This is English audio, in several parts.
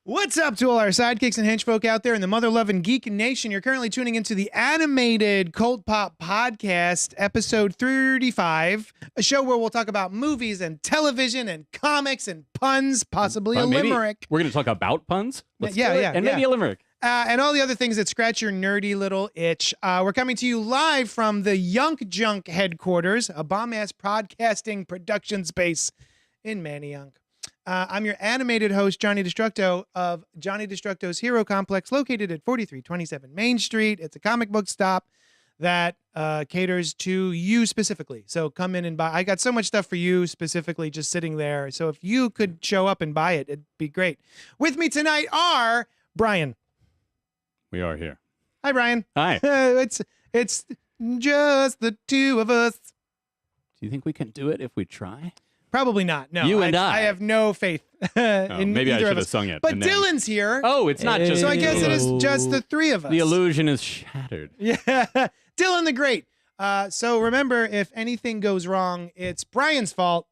What's up to all our sidekicks and henchfolk out there in the mother-loving geek nation? You're currently tuning into the animated CultPop podcast, episode 35, a show where we'll talk about movies and television and comics and puns, possibly a limerick. We're going to talk about puns? Yeah. Maybe a limerick. And all the other things that scratch your nerdy little itch. We're coming to you live from the Yunk Junk headquarters, a bomb-ass podcasting production space in Manayunk. I'm your animated host, Johnny Destructo of Johnny Destructo's Hero Complex, located at 4327 Main Street. It's a comic book stop that caters to you specifically. So come in and buy. I got so much stuff for you specifically just sitting there. So if you could show up and buy it, it'd be great. With me tonight are Brian. We are here. Hi, Brian. Hi. It's just the two of us. Do you think we can do it if we try? Probably not. No, You and I have no faith in maybe I either should of have us. sung it. But and then- Dylan's here. Oh, it's not just So I me. guess it is just the three of us. The illusion is shattered. Yeah. Dylan the Great. So remember, if anything goes wrong, it's Brian's fault.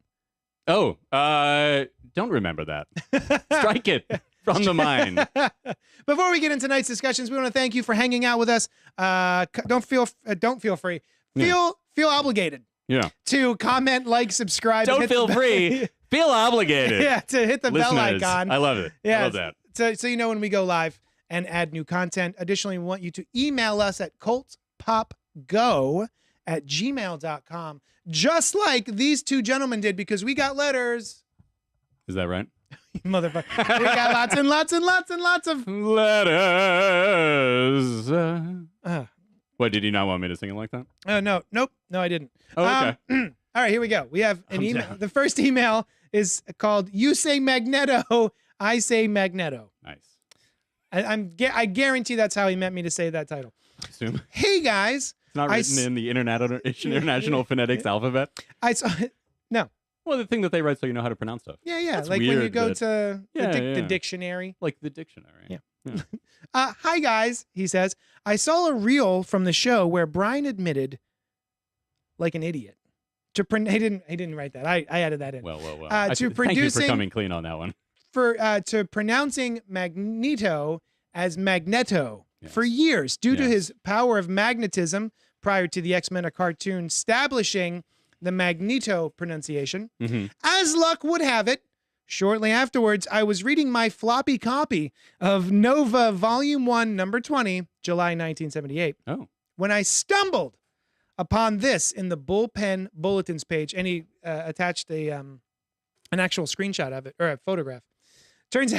Oh, don't remember that. Strike it from the mind. Before we get into tonight's discussions, we want to thank you for hanging out with us. Don't feel free. Feel obligated. Yeah. To comment, like, subscribe. Don't feel free. Feel obligated. Yeah, to hit the bell Listeners, icon. I love it. Yeah, I love that. So you know when we go live and add new content. Additionally, we want you to email us at cultpopgo@gmail.com, just like these two gentlemen did, because we got letters. Is that right? Motherfucker. We got lots and lots and lots and lots of letters. What, did you not want me to sing it like that? Oh, nope, I didn't. Oh, okay. All right, here we go. We have an email. The first email is called "You Say Magneto, I Say Magneto." Nice. I guarantee that's how he meant me to say that title. I assume. Hey guys, It's not written in the International Phonetics alphabet. I saw no. Well, the thing that they write so you know how to pronounce stuff. Yeah. That's Like when you weird go that- to Yeah, the yeah. dictionary. Like the dictionary. Yeah. Hi guys, he says. I saw a reel from the show where Brian admitted, like an idiot, to he didn't write that. I added that in. Well. To Thank you for producing- coming clean on that one. To pronouncing Magneto as Magneto Yes. for years due to Yes. his power of magnetism prior to the X-Men cartoon establishing the Magneto pronunciation. Mm-hmm. As luck would have it, shortly afterwards, I was reading my floppy copy of Nova Volume 1, Number 20, July 1978, Oh. when I stumbled upon this in the bullpen bulletins page, and he attached an actual screenshot of it, or a photograph. Turns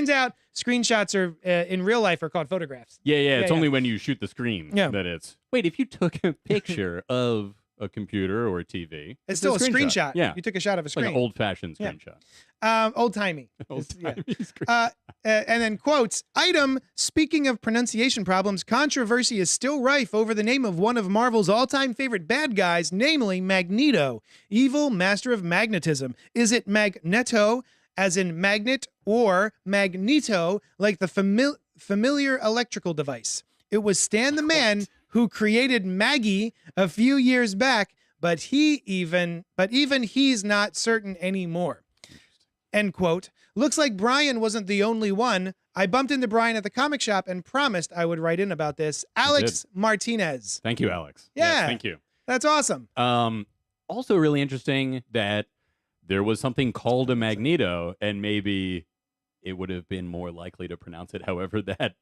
out screenshots are in real life are called photographs. Yeah. It's only when you shoot the screen that it's. Wait, if you took a picture of a computer or a TV, It's still a screenshot. Yeah. You took a shot of a It's screen. like an old-fashioned Yeah. screenshot. Old-timey. Old-timey Yeah. screenshot. And then quotes, item, speaking of pronunciation problems, controversy is still rife over the name of one of Marvel's all-time favorite bad guys, namely Magneto, evil master of magnetism. Is it Magneto, as in magnet, or Magneto, like the familiar electrical device? It was Stan the Man who created Maggie a few years back, but even he's not certain anymore. End quote. Looks like Brian wasn't the only one. I bumped into Brian at the comic shop and promised I would write in about this. Alex Martinez. Thank you, Alex. Yeah. Yes, thank you. That's awesome. Also really interesting that there was something called a Magneto, and maybe it would have been more likely to pronounce it however that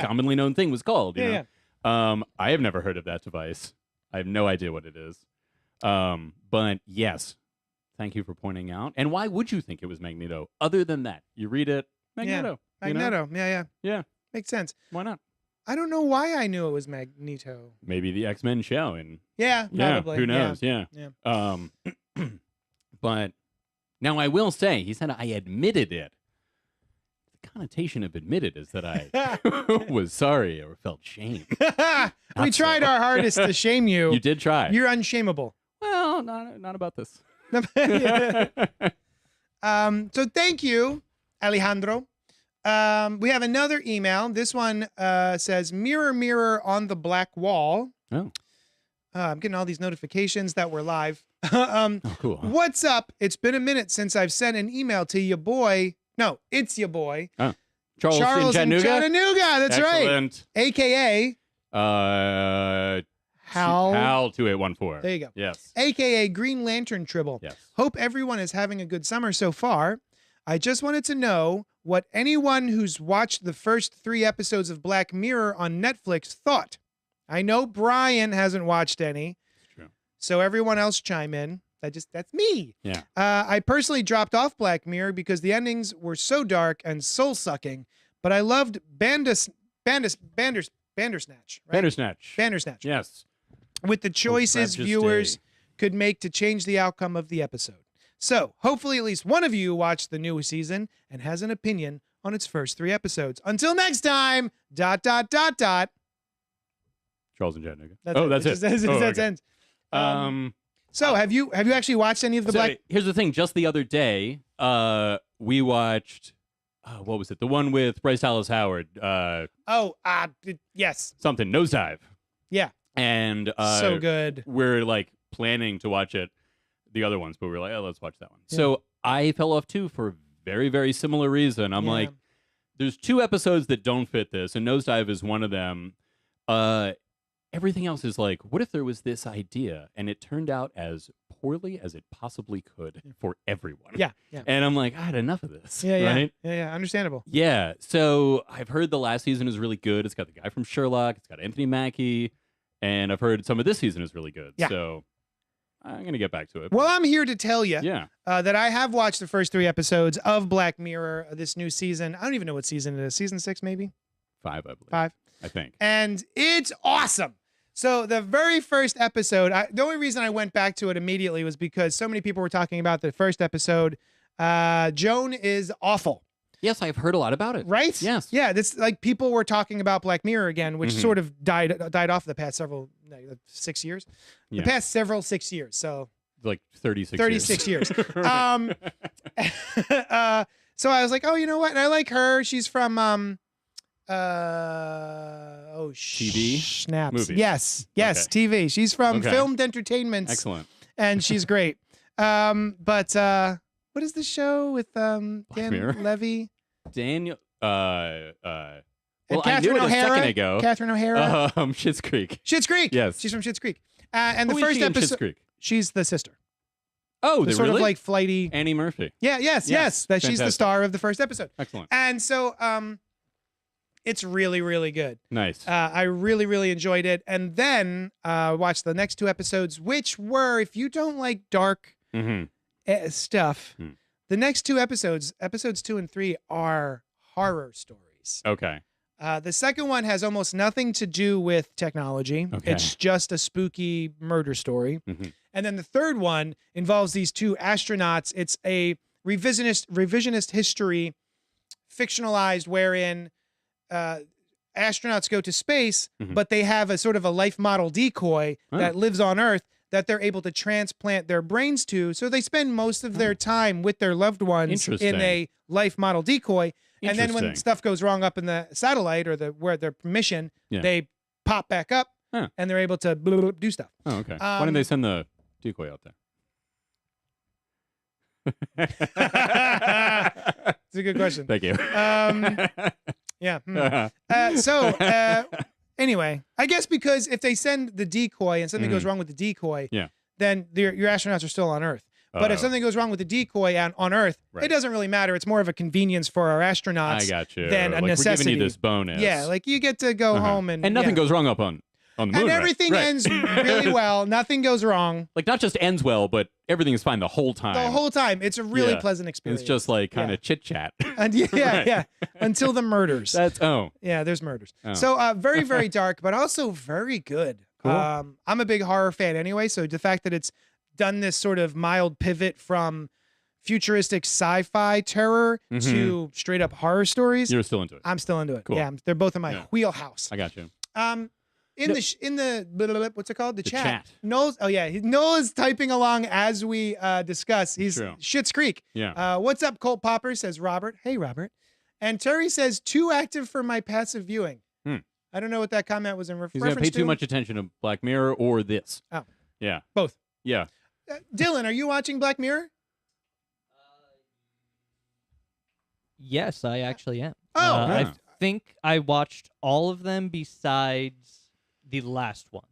commonly known thing was called. You know? I have never heard of that device. I have no idea what it is. But yes, thank you for pointing out. And why would you think it was Magneto? Other than that, you read it, Magneto. Magneto. You know? Yeah. Makes sense. Why not? I don't know why I knew it was Magneto. Maybe the X-Men show. And Yeah, probably. Who knows? Yeah. But now I will say, he said I admitted it. The connotation of admitted is that I was sorry or felt shame. We tried our hardest to shame you. You did try. You're unshameable. Well, not about this. So thank you, Alejandro. We have another email. This one says, mirror, mirror on the black wall. Oh. I'm getting all these notifications that we're live. Oh, cool. What's up? It's been a minute since I've sent an email to your boy, No, it's your boy. Oh. Charles in Chattanooga. That's Excellent. right. AKA Hal 2814. There you go. Yes. AKA Green Lantern Tribble. Yes. Hope everyone is having a good summer so far. I just wanted to know what anyone who's watched the first 3 episodes of Black Mirror on Netflix thought. I know Brian hasn't watched any. It's true. So everyone else chime in. That's me. Yeah. I personally dropped off Black Mirror because the endings were so dark and soul-sucking, but I loved Bandersnatch. Right? Bandersnatch. Yes. With the choices viewers could make to change the outcome of the episode. So, hopefully at least one of you watched the new season and has an opinion on its first 3 episodes. Until next time, ... Charles and Chattanooga. That's it. That's it. So, have you actually watched any of the Black... Here's the thing. Just the other day, we watched... what was it? The one with Bryce Dallas Howard. Yes. Something. Nosedive. Yeah. And so good. We're like planning to watch the other ones, but we're like, oh, let's watch that one. Yeah. So I fell off too for a very, very similar reason. I'm like, there's 2 episodes that don't fit this, and Nosedive is one of them. Everything else is like, what if there was this idea and it turned out as poorly as it possibly could for everyone? Yeah. And I'm like, I had enough of this. Yeah. Understandable. Yeah. So I've heard the last season is really good. It's got the guy from Sherlock. It's got Anthony Mackie. And I've heard some of this season is really good. Yeah. So I'm going to get back to it. Well, I'm here to tell you that I have watched the first 3 episodes of Black Mirror, this new season. I don't even know what season it is. Season 6, maybe? 5, I believe. 5. I think. And it's awesome. So the very first episode, the only reason I went back to it immediately was because so many people were talking about the first episode. Joan is awful. Yes, I've heard a lot about it. Right? Yes. Yeah, this like people were talking about Black Mirror again, which sort of died off the past 6 years. The past 6 years. So like 36 years. So I was like, oh, you know what? And I like her. She's from TV? Snaps. Movie. Yes, Okay. TV. She's from Filmed Entertainment. Excellent. And she's great. But what is the show with Dan Mirror? Levy? Daniel well, I knew it a second ago. Catherine O'Hara. Schitt's Creek. Schitt's Creek. Yes. She's from Schitt's Creek. And Who the is first she in episode Schitt's Creek? She's the sister. Oh, the sort really? of like flighty Annie Murphy. Yeah, yes. That she's the Fantastic. star of the first episode. Excellent. And so it's really, really good. Nice. I really, really enjoyed it. And then watched the next 2 episodes, which were, if you don't like dark stuff, the next 2 episodes 2 and 3, are horror stories. Okay. The second one has almost nothing to do with technology. Okay. It's just a spooky murder story. And then the third one involves these 2 astronauts. It's a revisionist history, fictionalized, wherein astronauts go to space, but they have a sort of a life model decoy that lives on Earth that they're able to transplant their brains to. So they spend most of their time with their loved ones in a life model decoy. And then when stuff goes wrong up in the satellite or where their mission, they pop back up and they're able to do stuff. Oh, okay. Why didn't they send the decoy out there? It's a good question. Thank you. Anyway, I guess because if they send the decoy and something goes wrong with the decoy, then your astronauts are still on Earth. But if something goes wrong with the decoy on Earth, it doesn't really matter. It's more of a convience for our astronauts I got you. than a necessity. We're giving you this bonus. Yeah, like you get to go home and nothing goes wrong up on the moon. And everything ends really well. Nothing goes wrong. Like not just ends well, but everything is fine the whole time. The whole time. It's a really pleasant experience. It's just like kind of chit chat. And until the murders. There's murders. Oh. So very, very dark, but also very good. Cool. I'm a big horror fan anyway, so the fact that it's done this sort of mild pivot from futuristic sci-fi terror to straight up horror stories. You're still into it. I'm still into it. Cool. Yeah, they're both in my wheelhouse. I got you. In the what's it called? The chat. Noel's Noel is typing along as we discuss. He's Schitt's Creek. Yeah. What's up, Cult Popper? Says Robert. Hey, Robert. And Terry says too active for my passive viewing. I don't know what that comment was in reference to. He's gonna pay too much attention to Black Mirror or this. Oh. Yeah. Both. Yeah. Dylan, are you watching Black Mirror? Yes, I actually am. Oh, I think I watched all of them besides the last one.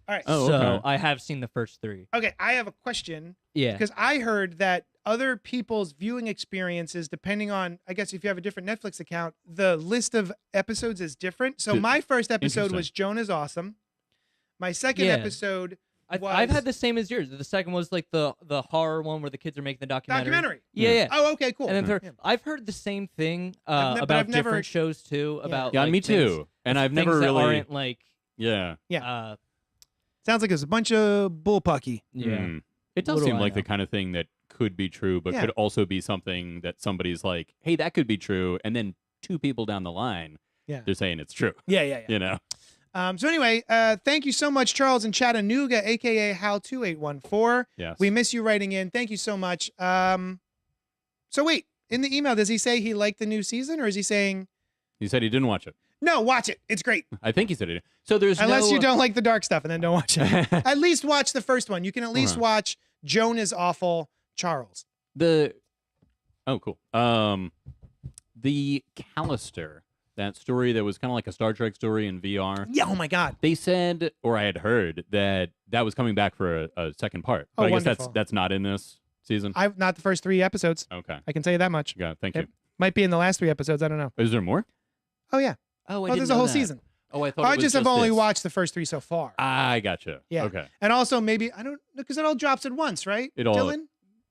All right. Oh, so okay. I have seen the first 3. Okay, I have a question. Yeah. Because I heard that other people's viewing experiences, depending on, I guess if you have a different Netflix account, the list of episodes is different. So my first episode was Jonah's Awesome. My second episode I've had the same as yours. The second was like the horror one where the kids are making the documentary. Yeah. Oh, okay, cool. And then third, I've heard the same thing about never, different shows too. About yeah, like, me too. And I've never that really aren't like Sounds like it's a bunch of bullpucky. Yeah. It does seem like the kind of thing that could be true, but could also be something that somebody's like, "Hey, that could be true," and then 2 people down the line, they're saying it's true. Yeah. You know. So anyway, thank you so much, Charles in Chattanooga, aka Hal2814. Yes. We miss you writing in. Thank you so much. So wait, in the email, does he say he liked the new season, or is he saying? He said he didn't watch it. No, watch it. It's great. I think he said it. So there's unless you don't like the dark stuff, and then don't watch it. At least watch the first one. You can at least watch Joan is Awful, Charles. Oh, cool. The Callister. That story that was kind of like a Star Trek story in VR. Yeah, oh my God. They said, or I had heard, that was coming back for a second part. But I guess that's not in this season. I've not the first 3 episodes. Okay. I can tell you that much. Yeah, thank you. Might be in the last 3 episodes. I don't know. Is there more? Oh, yeah. Oh, there's a whole season. Oh, I thought I just have only watched the first 3 so far. I gotcha. Yeah. Okay. And also maybe, I don't know, because it all drops at once, right? It all, Dylan?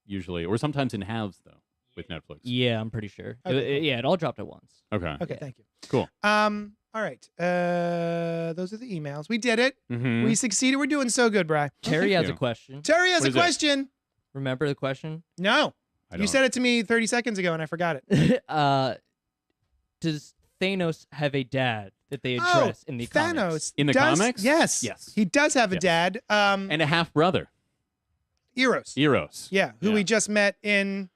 Usually, or sometimes in halves, though, with Netflix. Yeah, I'm pretty sure. Okay, cool. It all dropped at once. Okay. Okay, thank you. Cool. All right. Those are the emails. We did it. Mm-hmm. We succeeded. We're doing so good, Bri. Terry has a question. Terry has a question. Remember the question? No. You said it to me 30 seconds ago, and I forgot it. Does Thanos have a dad that they address in the comics? Thanos in the comics? Yes. He does have a dad. And a half-brother. Eros. Yeah, who we just met in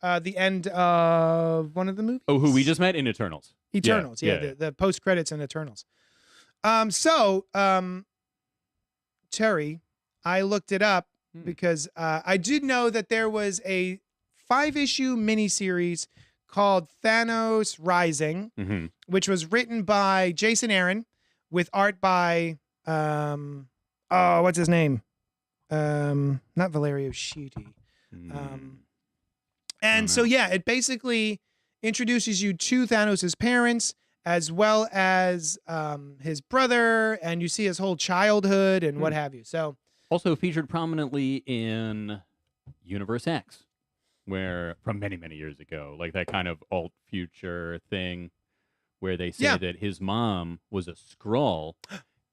the end of one of the movies. Oh, who we just met in Eternals. Eternals, the post-credits in Eternals. Terry, I looked it up because I did know that there was a 5-issue miniseries called Thanos Rising, which was written by Jason Aaron with art by, what's his name? Not Valerio Schiti. And so, it basically introduces you to Thanos' parents as well as his brother, and you see his whole childhood and what have you. So, also featured prominently in Universe X, where from many, many years ago, like that kind of alt future thing where they say that his mom was a Skrull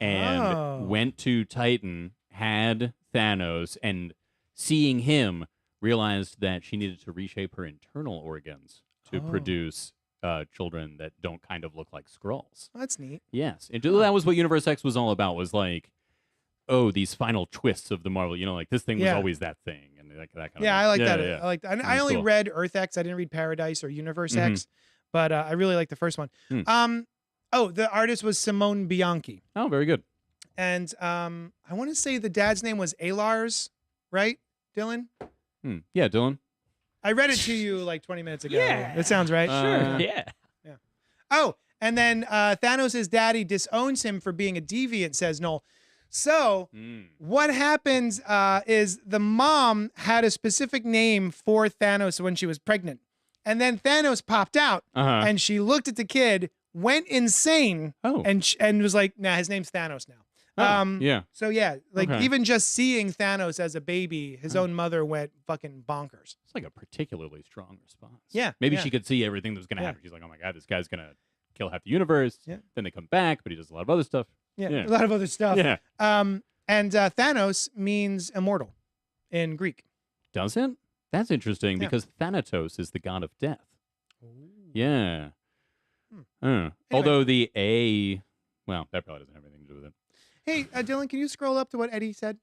and went to Titan, had Thanos, and seeing him realized that she needed to reshape her internal organs to produce children that don't kind of look like Skrulls. That's neat. Yes. And that was what Universe X was all about, was like, these final twists of the Marvel, like this thing was always that thing. And that kind of thing. I like that. Yeah. I like that. I only read Earth X. I didn't read Paradise or Universe X, but I really like the first one. The artist was Simone Bianchi. Oh, very good. And I want to say the dad's name was Alars, right, Dylan? Yeah, Dylan. I read it to you like 20 minutes ago. Yeah. That sounds right. Sure. Yeah. Oh, and then Thanos' daddy disowns him for being a deviant, says Noel. So what happens is the mom had a specific name for Thanos when she was pregnant. And then Thanos popped out, and she looked at the kid, went insane, and was like, nah, his name's Thanos now. So even just seeing Thanos as a baby, his own mother went fucking bonkers. It's like a particularly strong response. Yeah. Maybe she could see everything that was going to happen. She's like, oh my God, this guy's going to kill half the universe. Yeah. Then they come back, but he does a lot of other stuff. Yeah. A lot of other stuff. Yeah. And Thanos means immortal in Greek. Does it? That's interesting because Thanatos is the god of death. Ooh. Yeah. Anyway. Although the A, well, that probably doesn't have anything to do with it. Hey, Dylan, can you scroll up to what Eddie said?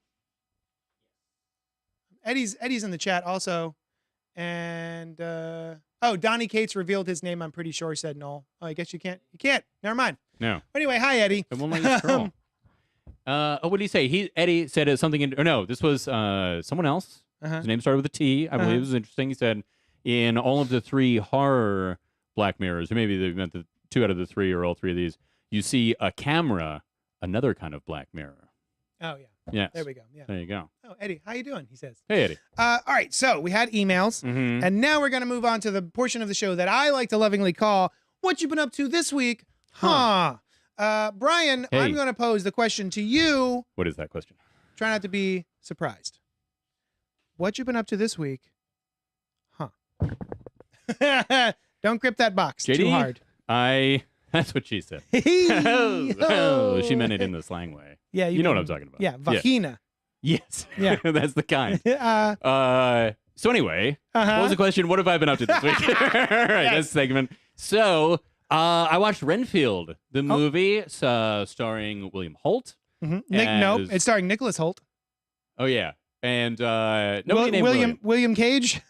Eddie's in the chat also. And, Donnie Cates revealed his name, I'm pretty sure, said no. Oh, I guess you can't. You can't. Never mind. No. Anyway, hi, Eddie. It won't let you scroll. What did he say? Eddie said something, this was someone else. His name started with a T. I believe it was interesting. He said, in all of the 3 horror Black Mirrors, or maybe they meant the 2 out of the 3 or all 3 of these, you see a camera, another kind of Black Mirror. Oh, yeah. Yes. There we go. Yeah. There you go. Oh, Eddie, how you doing? He says. Hey, Eddie. All right, so we had emails, and now we're going to move on to the portion of the show that I like to lovingly call, What You Been Up To This Week? Huh. Brian, Hey. I'm going to pose the question to you. What is that question? Try not to be surprised. What you been up to this week? Huh. Don't grip that box JD, too hard. That's what she said. Oh. She meant it in the slang way. Yeah, you know what I'm talking about. Yeah, vagina. Yes. Yeah. That's the kind. So anyway, Uh-huh. what was the question? What have I been up to this week? All right, this segment. So I watched Renfield, the movie starring William Holt. Nope, it's starring Nicholas Holt. Oh, yeah. And nobody named William Cage.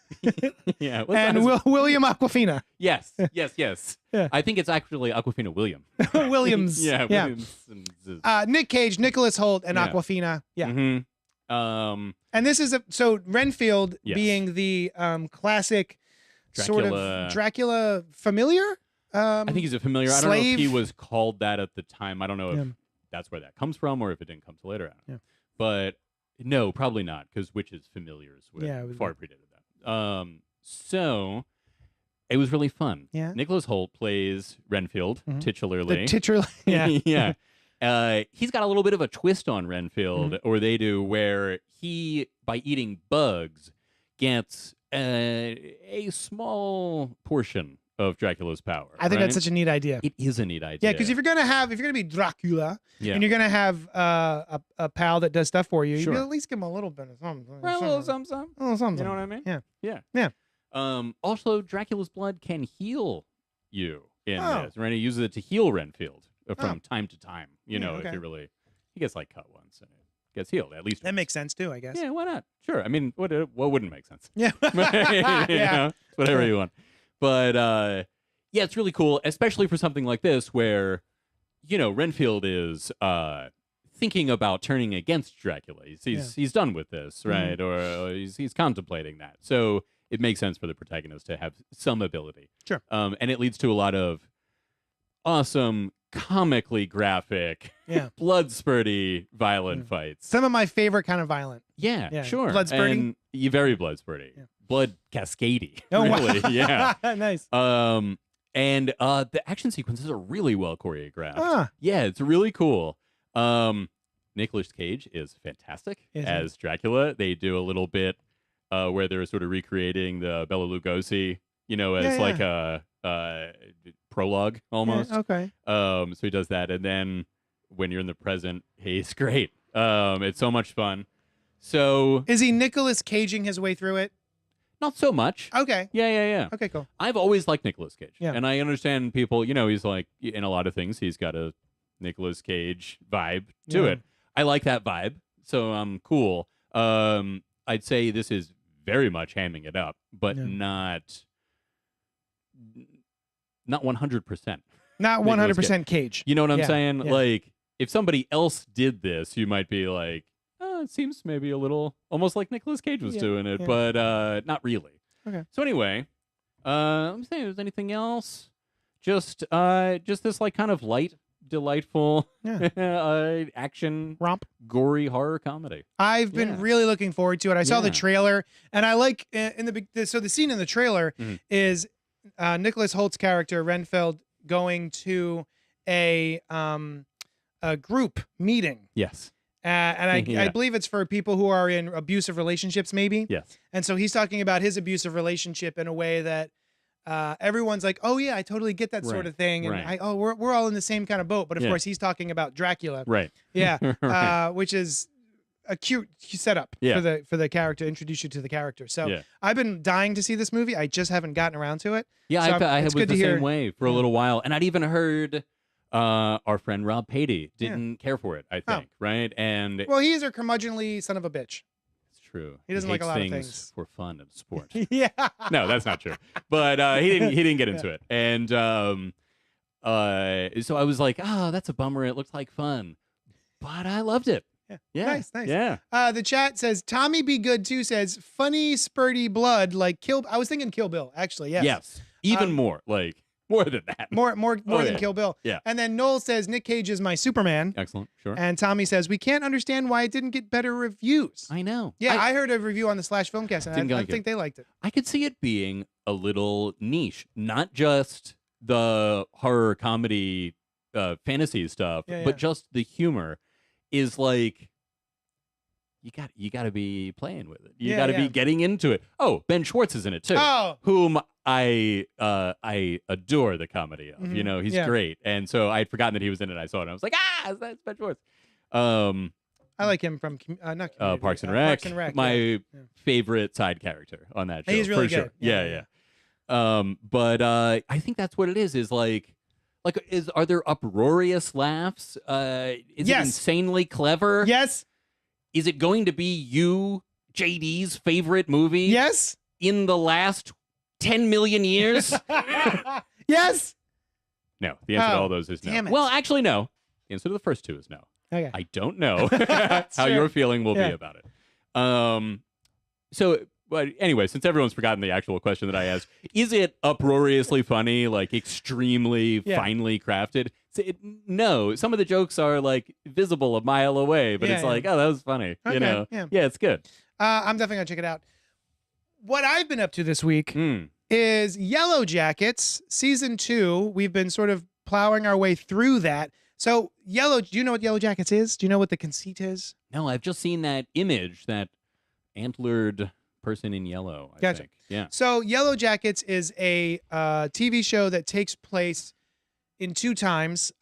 Yeah. And William Aquafina. Yes. Yeah. I think it's actually Aquafina William. Williams. Yeah. Williams. Nick Cage, Nicholas Holt, and Yeah. Aquafina. Yeah. Mm-hmm. And this is so Renfield Yes. being the classic sort Dracula. of Dracula familiar. I think he's a familiar. I don't know if slave. he was called that at the time. I don't know if Yeah. that's where that comes from or if it didn't come till later. I don't know. Yeah. But no, probably not, because witches familiars with far predated that. So it was really fun. Yeah. Nicholas Holt plays Renfield titularly. The titular. Yeah. Yeah. He's got a little bit of a twist on Renfield, or they do, where he, by eating bugs, gets a small portion of Dracula's power. I think right? that's such a neat idea. It is a neat idea. Yeah, because if you're gonna be Dracula, Yeah. and you're gonna have a pal that does stuff for you, Sure. you at least give him a little bit of something. Right, a little something. A little something. You know what I mean? Yeah. Yeah. Also, Dracula's blood can heal you in this. Right? He uses it to heal Renfield from time to time. You know, okay. if he gets like cut once and it gets healed at least. That makes sense too, I guess. Yeah, why not? Sure. I mean, what wouldn't make sense? Yeah. You know, whatever you want. But yeah, it's really cool, especially for something like this where, you know, Renfield is thinking about turning against Dracula. He's done with this, right? Or he's contemplating that. So it makes sense for the protagonist to have some ability. Sure. And it leads to a lot of awesome, comically graphic, blood spurty, violent fights. Some of my favorite kind of violent. Yeah, sure. Blood spurty? And very blood spurty. Yeah. Blood cascadey. Oh, really. wow. Yeah. Nice. And the action sequences are really well choreographed. Yeah, it's really cool. Nicolas Cage is fantastic as Dracula. They do a little bit where they're sort of recreating the Bela Lugosi, you know, as like a prologue almost. Yeah, okay. So he does that, and then when you're in the present, he's great. It's so much fun. So is he Nicolas Caging his way through it? Not so much. Okay. Yeah. Okay, cool. I've always liked Nicolas Cage. Yeah. And I understand people, you know, he's like, in a lot of things, he's got a Nicolas Cage vibe to it. I like that vibe, so I'm cool. I'd say this is very much hamming it up, but not 100%. Not 100% Cage. You know what I'm saying? Yeah. Like, if somebody else did this, you might be like, it seems maybe a little almost like Nicolas Cage was doing it, but not really. Okay. So anyway, let me see if there's anything else. Just this like kind of light, delightful action romp, gory horror comedy. I've been really looking forward to it. I saw the trailer, and I like so the scene in the trailer is Nicholas Holt's character Renfield going to a group meeting. Yes. And I believe it's for people who are in abusive relationships, maybe. Yes. And so he's talking about his abusive relationship in a way that everyone's like, "Oh yeah, I totally get that sort of thing," and we're all in the same kind of boat. But of course, he's talking about Dracula, right? Yeah, which is a cute setup for the character, introduce you to the character. So I've been dying to see this movie. I just haven't gotten around to it. Yeah, so I was the same way for a little while, and I'd even heard. Our friend Rob Patey didn't care for it, I think, right? And well, he is a curmudgeonly son of a bitch. It's true. He doesn't like a lot of things for fun and sport. Yeah. No, that's not true. But he didn't get into it, and so I was like, that's a bummer. It looked like fun, but I loved it. Yeah. Nice. Yeah. The chat says Tommy Be Good too says funny spurty blood like Kill. I was thinking Kill Bill actually. Yes. Even more like more than that. More than yeah. Kill Bill. Yeah. And then Noel says Nick Cage is my Superman. Excellent. Sure. And Tommy says we can't understand why it didn't get better reviews. I know. Yeah, I heard a review on the Slash Filmcast, and I think they liked it. I could see it being a little niche, not just the horror comedy fantasy stuff, but just the humor is like you got to be playing with it. You got to be getting into it. Oh, Ben Schwartz is in it too. Oh. Whom I adore the comedy of. You know, he's great. And so I'd forgotten that he was in it. I saw it. And I was like, that's Ben Schwartz. I like him from not Parks and Rec. My favorite side character on that show. He's really for good. Sure. Yeah. But I think that's what it is are there uproarious laughs? Is it insanely clever? Yes. Is it going to be you, JD's favorite movie? Yes. In the last 10 million years? Yes. No. The answer to all those is no. Damn it. Well, actually, no. The answer to the first two is no. Okay. I don't know how your feeling will be about it. But anyway, since everyone's forgotten the actual question that I asked, is it uproariously funny, like extremely finely crafted? No. Some of the jokes are like visible a mile away, but it's like, oh, that was funny. Okay. You know? Yeah, it's good. I'm definitely going to check it out. What I've been up to this week is Yellow Jackets, season 2. We've been sort of plowing our way through that. So do you know what Yellow Jackets is? Do you know what the conceit is? No, I've just seen that image, that antlered person in yellow, I think. Yeah. So Yellow Jackets is a TV show that takes place in 2 times,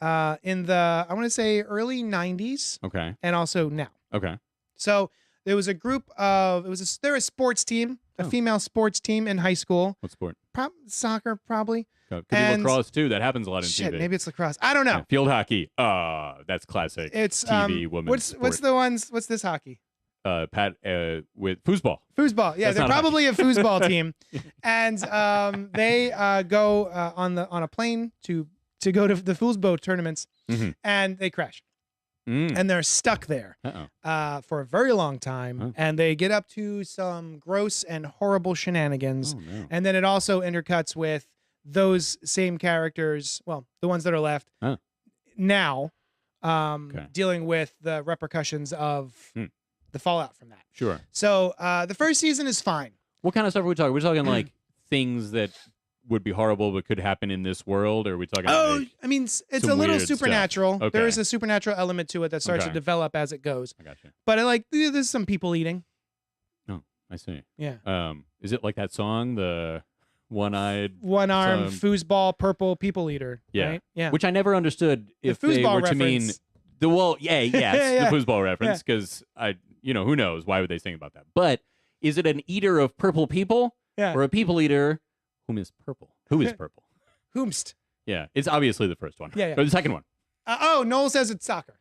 in the, I want to say early 90s. Okay. And also now. Okay. So there was a group of, they're a sports team, a female sports team in high school. What sport? Soccer, probably. Could be lacrosse too. That happens a lot in TV. Maybe it's lacrosse. I don't know. Yeah, field hockey. That's classic. It's TV women's sport. What's this hockey? With foosball. Foosball. Yeah, they're probably a foosball team, and they go on a plane to go to the foosball tournaments, and they crash, and they're stuck there for a very long time, and they get up to some gross and horrible shenanigans, and then it also intercuts with those same characters, well, the ones that are left now, dealing with the repercussions of the fallout from that. Sure. So the first season is fine. What kind of stuff are we talking? We're talking like things that would be horrible but could happen in this world, or are we talking? I mean, it's a little supernatural. Okay. There is a supernatural element to it that starts to develop as it goes. I got you. But there's some people eating. Oh, I see. Yeah. Is it like that song, the one-armed foosball purple people eater? Yeah. Right? Yeah. Which I never understood if the they were reference. to mean the the foosball reference, because who knows, why would they sing about that? But is it an eater of purple people, or a people eater whom is purple? Who is purple? Whomst. Yeah, it's obviously the first one. Yeah. Or the second one. Noel says it's soccer.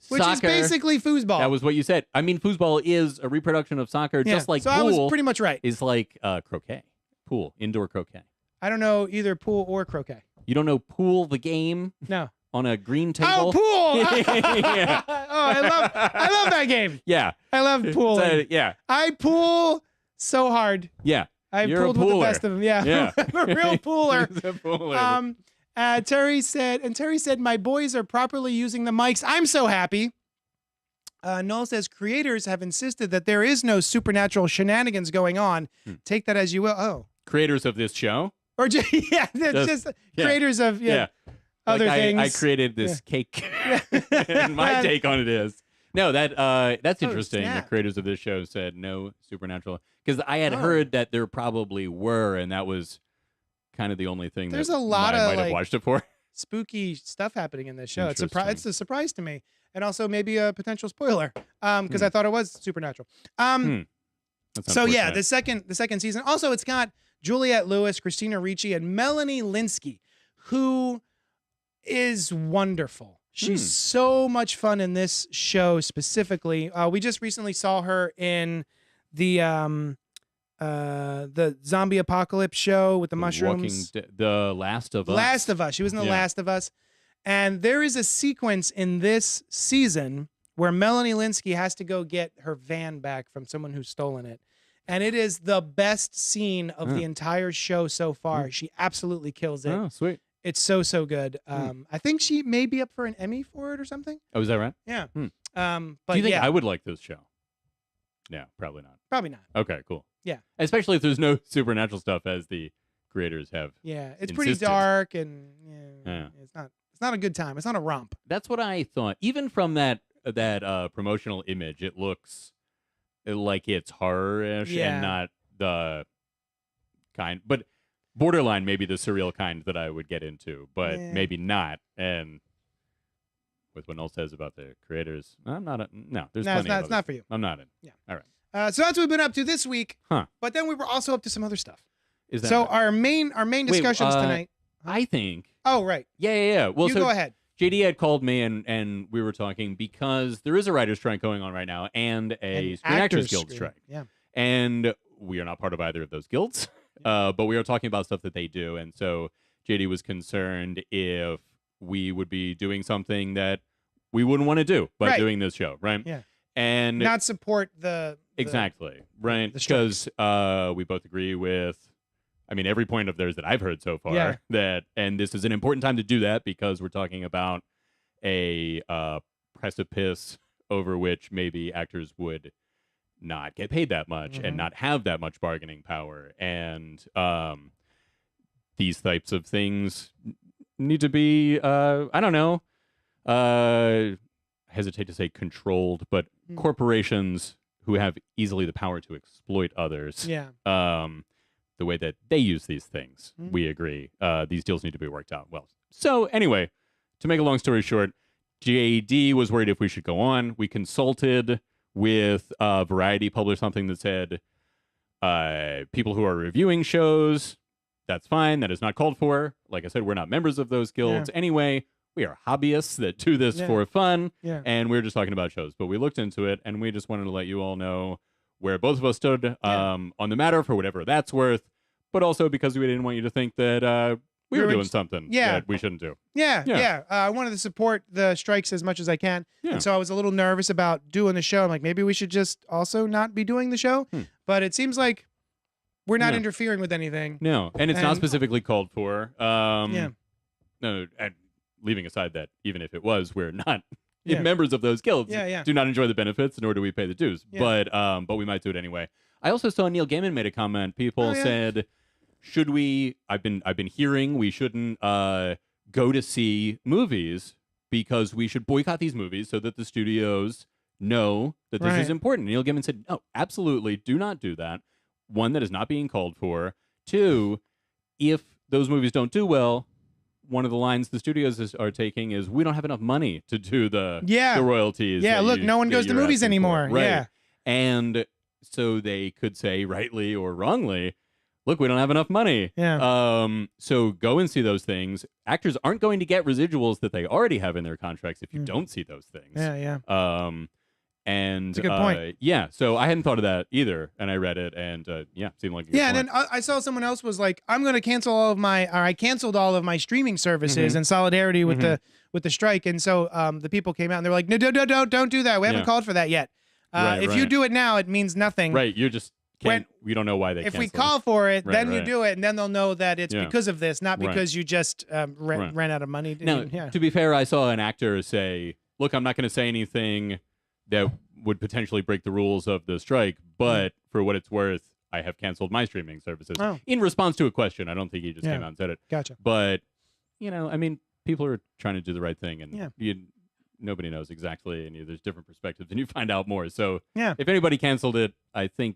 Which is basically foosball. That was what you said. I mean, foosball is a reproduction of soccer, just like pool. So I was pretty much right. Is like croquet. Pool, indoor croquet. I don't know either pool or croquet. You don't know pool the game? No. On a green table? Oh, pool! Yeah. I love that game. Yeah. I love pooling. Yeah. I pool so hard. Yeah. You're pooled with the best of them. Yeah. I'm a real pooler. He's a pooler. Terry said, my boys are properly using the mics. I'm so happy. Noel says, creators have insisted that there is no supernatural shenanigans going on. Take that as you will. Oh. Creators of this show? Or just creators of other things. I created this cake. And my take on it is, no, that's interesting. The creators of this show said no supernatural. Because I had heard that there probably were, and that was kind of the only thing There's that a lot I of might have watched it for. Spooky stuff happening in this show. It's a surprise to me. And also maybe a potential spoiler. Because I thought it was supernatural. So yeah, the second season. Also, it's got Juliette Lewis, Christina Ricci, and Melanie Linsky, who is wonderful. She's so much fun in this show specifically. We just recently saw her in the zombie apocalypse show with the mushrooms. The Last of Us. Last of Us. She was in The Last of Us. And there is a sequence in this season where Melanie Linsky has to go get her van back from someone who's stolen it. And it is the best scene of the entire show so far. She absolutely kills it. Oh, sweet. It's so good. I think she may be up for an Emmy for it or something. Oh, is that right? Yeah. But do you think I would like this show? No, probably not. Probably not. Okay, cool. Yeah. Especially if there's no supernatural stuff, as the creators have. Yeah, it's pretty dark and it's not a good time. It's not a romp. That's what I thought. Even from that promotional image, it looks like it's horror-ish and not the kind, but borderline maybe the surreal kind that I would get into, but maybe not. And with what Noel says about the creators, I'm not. There's plenty of it's not for you. I'm not in. Yeah. All right. So that's what we've been up to this week. Huh. But then we were also up to some other stuff. Is that so right? our main discussions tonight? I think. Oh, right. Yeah. Well, you go ahead. JD had called me and we were talking because there is a writer's strike going on right now and a Screen Actors Guild strike. Yeah. And we are not part of either of those guilds, but we are talking about stuff that they do. And so JD was concerned if we would be doing something that we wouldn't want to do by doing this show, right? Yeah. And not support exactly, right? Because we both agree with, I mean, every point of theirs that I've heard so far, and this is an important time to do that because we're talking about a precipice over which maybe actors would not get paid that much and not have that much bargaining power. And these types of things need to be, I don't know, hesitate to say controlled, but corporations who have easily the power to exploit others. The way that they use these things, we agree. These deals need to be worked out well. So anyway, to make a long story short, JD was worried if we should go on. We consulted with Variety, published something that said people who are reviewing shows, that's fine. That is not called for. Like I said, we're not members of those guilds. Anyway, we are hobbyists that do this for fun. And we're just talking about shows. But we looked into it, and we just wanted to let you all know where both of us stood on the matter for whatever that's worth, but also because we didn't want you to think that we were doing something that we shouldn't do. I wanted to support the strikes as much as I can. And so I was a little nervous about doing the show. I'm like, maybe we should just also not be doing the show. But it seems like we're not interfering with anything. No, and it's not specifically called for. No, and leaving aside that even if it was, we're not members of those guilds. Do not enjoy the benefits, nor do we pay the dues. But we might do it anyway. I also saw Neil Gaiman made a comment. People said, should we? I've been hearing we shouldn't go to see movies because we should boycott these movies so that the studios know that this is important. Neil Gaiman said, no, absolutely, do not do that. One, that is not being called for. Two, if those movies don't do well, one of the lines the studios are taking is, we don't have enough money to do the royalties. Look, no one goes to movies anymore. Right. And so they could say, rightly or wrongly, look, we don't have enough money. So go and see those things. Actors aren't going to get residuals that they already have in their contracts if you don't see those things. And that's a good point. So I hadn't thought of that either, and I read it, and seemed like a good point. And then I saw someone else was like, I'm going to cancel I canceled all of my streaming services in solidarity with the strike, and so the people came out and they were like, no, don't do that. We haven't called for that yet. If you do it now, it means nothing. Right, you just can't. We don't know why they. If we call for it, then you do it, and then they'll know that it's because of this, not because you just ran out of money. Now, to be fair, I saw an actor say, "Look, I'm not going to say anything that would potentially break the rules of the strike, but for what it's worth, I have canceled my streaming services." In response to a question. I don't think he just came out and said it. Gotcha. But, I mean, people are trying to do the right thing, and nobody knows exactly, and there's different perspectives, and you find out more. So if anybody canceled it, I think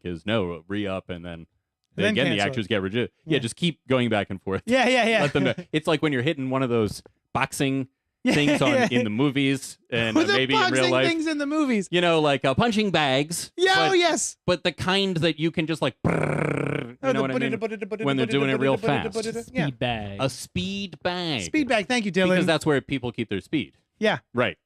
is no, re-up, and then again, the actors get rejected. Just keep going back and forth. Let them know. It's like when you're hitting one of those boxing things in the movies, and maybe in real life. Things in the movies. Like punching bags. Yes. But the kind that you can just like, you know what I mean? When they're doing it real fast. Speed bag. A speed bag. Speed bag. Thank you, Dylan. Because that's where people keep their speed. Yeah. Right.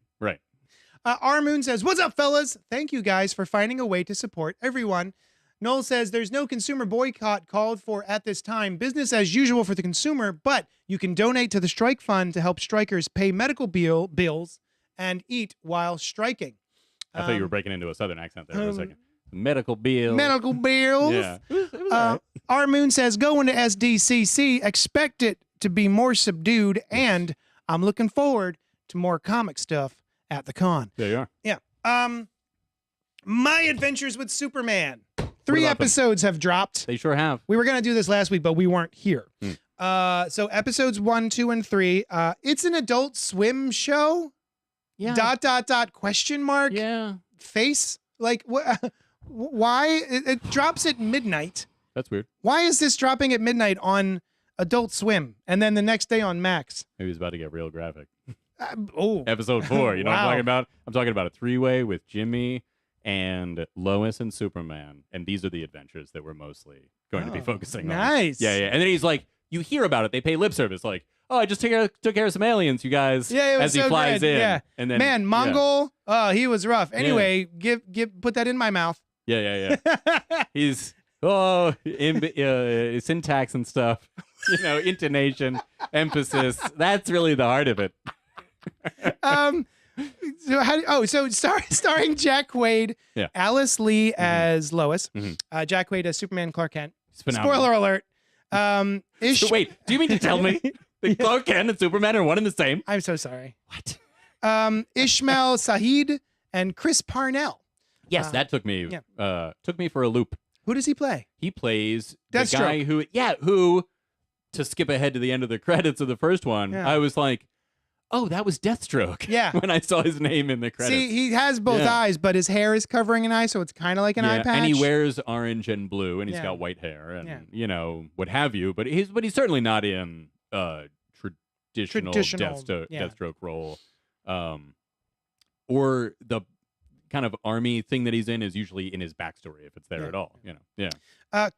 R Moon says, what's up, fellas? Thank you guys for finding a way to support everyone. Noel says, there's no consumer boycott called for at this time. Business as usual for the consumer, but you can donate to the strike fund to help strikers pay medical bills and eat while striking. I thought you were breaking into a southern accent there for a second. Medical bills. Medical bills. Yeah. It was all right. Our Moon says, going to SDCC, expect it to be more subdued, and I'm looking forward to more comic stuff at the con. There you are. Yeah. My Adventures with Superman. 3 episodes have dropped. They sure have. We were going to do this last week, but we weren't here. So episodes 1, 2, and 3. It's an Adult Swim show. Yeah. ... question mark. Yeah. Face. Like, why? It drops at midnight. That's weird. Why is this dropping at midnight on Adult Swim and then the next day on Max? Maybe he's about to get real graphic. Oh. Episode 4. You know what I'm Wow. talking about? I'm talking about a 3-way with Jimmy and Lois and Superman. And these are the adventures that we're mostly going to be focusing on. Nice. Yeah. And then he's like, you hear about it. They pay lip service. Like, oh, I just took care of some aliens, you guys. Yeah, it was as he so flies good. in. Yeah. And then, Man, Mongol, he was rough. Anyway, put that in my mouth. Yeah. He's syntax and stuff. Intonation, emphasis. That's really the heart of it. Starring Jack Quaid, Alice Lee as Lois, Jack Quaid as Superman Clark Kent. Spoiler alert. So wait, do you mean to tell me that Clark Kent and Superman are one and the same? I'm so sorry. What? Ishmael Saeed and Chris Parnell. Yes, that took me for a loop. Who does he play? He plays Deathstroke. the guy who, to skip ahead to the end of the credits of the first one, I was like, oh, that was Deathstroke. Yeah. When I saw his name in the credits. See, he has both eyes, but his hair is covering an eye, so it's kind of like an eye patch. And he wears orange and blue, and he's got white hair, and what have you. But he's certainly not in traditional Deathstroke role. Or the kind of army thing that he's in is usually in his backstory, if it's there at all.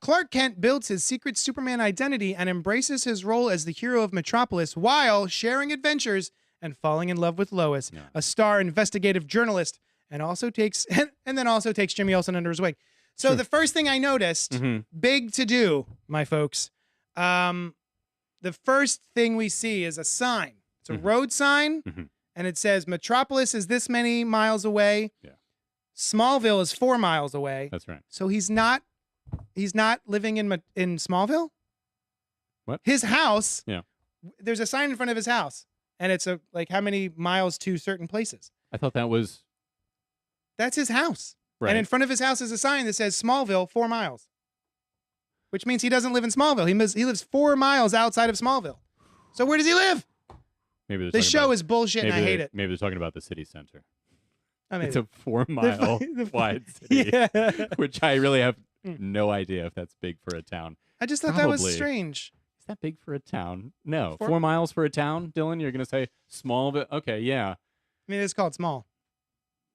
Clark Kent builds his secret Superman identity and embraces his role as the hero of Metropolis while sharing adventures and falling in love with Lois, a star investigative journalist, and then also takes Jimmy Olsen under his wing. So the first thing I noticed, big to do, my folks, the first thing we see is a sign. It's a road sign, and it says Metropolis is this many miles away. Yeah. Smallville is 4 miles away. That's right. So he's not living in Smallville? What? His house. Yeah. There's a sign in front of his house, and it's how many miles to certain places. I thought that was... That's his house. Right. And in front of his house is a sign that says Smallville 4 miles. Which means he doesn't live in Smallville. He lives 4 miles outside of Smallville. So where does he live? Maybe this show is bullshit and I hate it. Maybe they're talking about the city center. Maybe. It's a 4-mile wide city, which I really have no idea if that's big for a town. I just thought that was strange. Is that big for a town? No. 4 miles for a town, Dylan? You're going to say Smallville? Okay, yeah. I mean, it's called Small.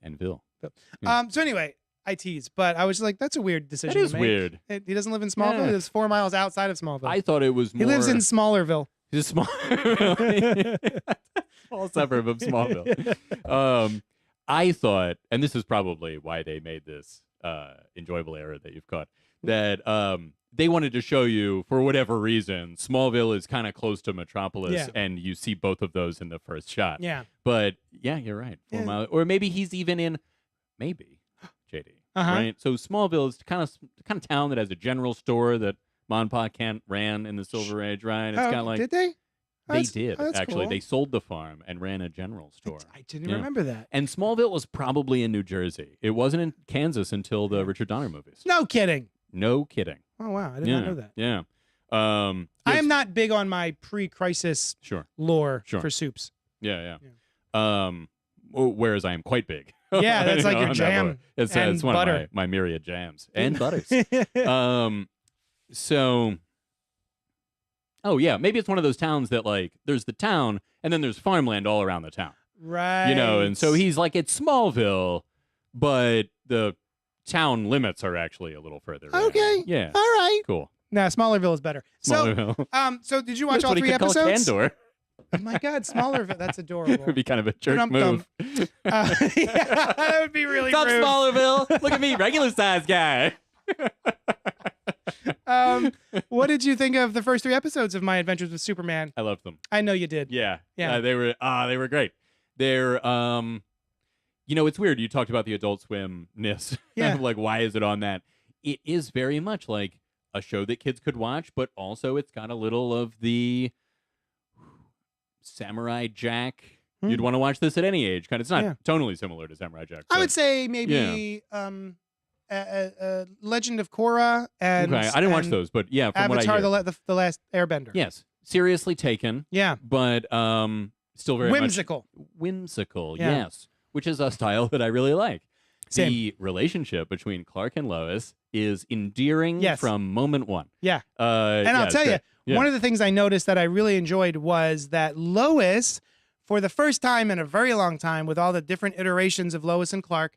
And Ville. So anyway, I tease, but I was like, that's a weird decision to make. That is weird. He doesn't live in Smallville. He lives 4 miles outside of Smallville. I thought it was more... He lives in Smallerville. He's a small suburb of Smallville. I thought, and this is probably why they made this enjoyable error that you've caught, that they wanted to show you, for whatever reason, Smallville is kind of close to Metropolis, and you see both of those in the first shot. Yeah. But, yeah, you're right. 4 miles. Or maybe he's even in, JD, right? So Smallville is kind of town that has a general store that Mon Pa Kent ran in the Silver Age, right? It's kind of like... Did they? They did, actually. Cool. They sold the farm and ran a general store. I didn't remember that. And Smallville was probably in New Jersey. It wasn't in Kansas until the Richard Donner movies. No kidding. No kidding. Oh, wow. I did not know that. Yeah. I am not big on my pre-crisis lore for soups. Yeah. Whereas I am quite big. Yeah, that's like your jam. It's one butter. Of my myriad jams. And butters. So... Oh, yeah. Maybe it's one of those towns that, there's the town, and then there's farmland all around the town. Right. And so he's like, it's Smallville, but the town limits are actually a little further. Okay. Yeah. All right. Cool. Nah, Smallerville is better. Smallville. So did you watch all 3 episodes? Candor. Oh, my God. Smallerville. That's adorable. It would be kind of a jerk move. That would be really Stop, rude. Smallerville. Look at me, regular-sized guy. What did you think of the first 3 episodes of My Adventures with Superman? I loved them. I know you did. Yeah. They were great. They're it's weird. You talked about the Adult Swim-ness. Yeah. Like, why is it on that? It is very much like a show that kids could watch, but also it's got a little of the Samurai Jack. You'd want to watch this at any age. It's not tonally similar to Samurai Jack. I would say maybe Legend of Korra and okay. I didn't watch those, but yeah, from Avatar: what I hear. the Last Airbender. Yes, seriously taken. Yeah, but still very whimsical. Whimsical, yes, which is a style that I really like. Same. The relationship between Clark and Lois is endearing from moment one. Yeah, and I'll tell you, one of the things I noticed that I really enjoyed was that Lois, for the first time in a very long time, with all the different iterations of Lois and Clark,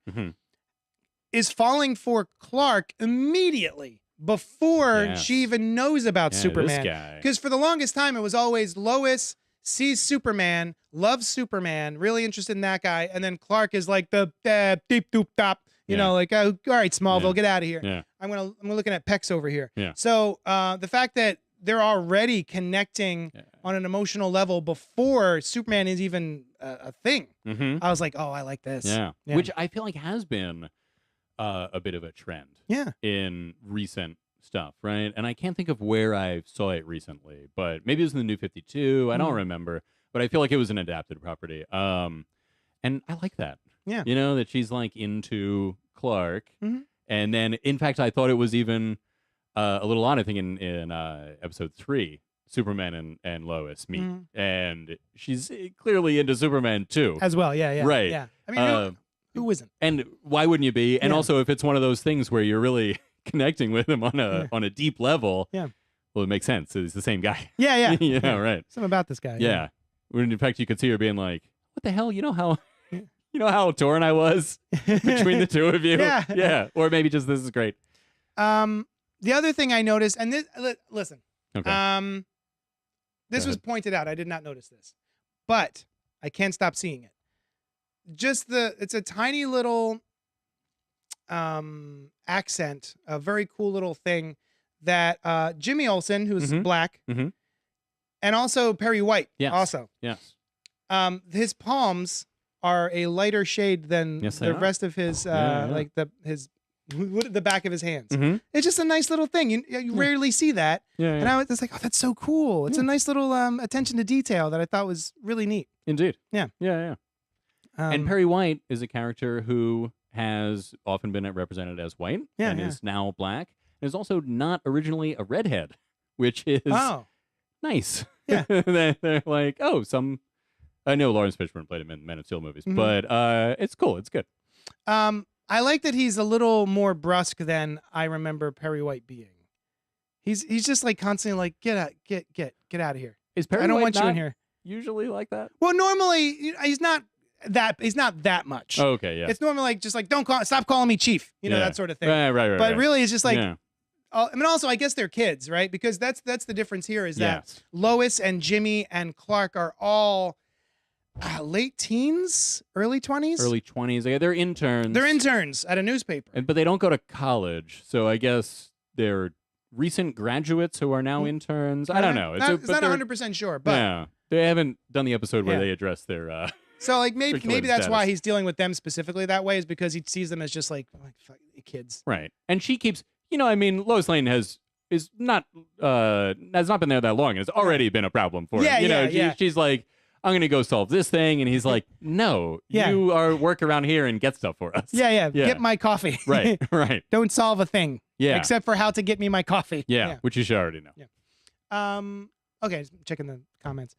is falling for Clark immediately before she even knows about Superman. Because for the longest time, it was always Lois sees Superman, loves Superman, really interested in that guy, and then Clark is like the deep doop top, you know, like, oh, all right, Smallville, get out of here. Yeah. I'm looking at pecs over here. Yeah. So the fact that they're already connecting on an emotional level before Superman is even a thing, I was like, oh, I like this. Yeah. Which I feel like has been a bit of a trend in recent stuff, right? And I can't think of where I saw it recently, but maybe it was in the New 52. I don't remember, but I feel like it was an adapted property. And I like that. Yeah. You know, that she's like into Clark. And then, in fact, I thought it was even a little odd, I think, in episode 3, Superman and Lois meet. And she's clearly into Superman, too. As well, yeah. Right. Yeah. I mean, who isn't? And why wouldn't you be? And also, if it's one of those things where you're really connecting with him on a deep level, well, it makes sense. It's the same guy. Yeah. Yeah, right. Something about this guy. Yeah. When in fact, you could see her being like, what the hell? You know how torn I was between the two of you? Yeah. Or maybe just this is great. The other thing I noticed, and this, listen, okay. This was pointed out. I did not notice this, but I can't stop seeing it. It's a tiny little accent, a very cool little thing that Jimmy Olsen, who's black, and also Perry White, also. Yes. His palms are a lighter shade than the rest of his, like the back of his hands. It's just a nice little thing. You rarely see that. And I was like, oh, that's so cool. It's a nice little attention to detail that I thought was really neat. Indeed. Yeah. And Perry White is a character who has often been represented as white and is now black, and is also not originally a redhead, which is nice. Yeah. They're like, oh, I know Lawrence Fishburne played him in Men of Steel movies, but it's cool. It's good. I like that he's a little more brusque than I remember Perry White being. He's just like constantly like, get out of here. Is Perry I don't White want you in here. Usually like that? Well, normally he's not that much. Oh, okay, yeah. It's normally like just like stop calling me chief, that sort of thing. Right. But really, it's just like, I mean, also I guess they're kids, right? Because that's the difference here is that Lois and Jimmy and Clark are all late teens, early 20s. Early 20s. Yeah, they're interns. They're interns at a newspaper, but they don't go to college, so I guess they're recent graduates who are now interns. I don't know. It's not 100% sure, but they haven't done the episode where they address their. So like maybe that's why he's dealing with them specifically that way, is because he sees them as just like kids. Right. And she keeps, I mean, Lois Lane has not been there that long, and it's already been a problem for him. She's like, I'm going to go solve this thing. And he's like, no, you are work around here and get stuff for us. Yeah. Get my coffee. Right. Don't solve a thing. Yeah. Except for how to get me my coffee. Yeah. Which you should already know. Yeah. Okay. Checking the comments.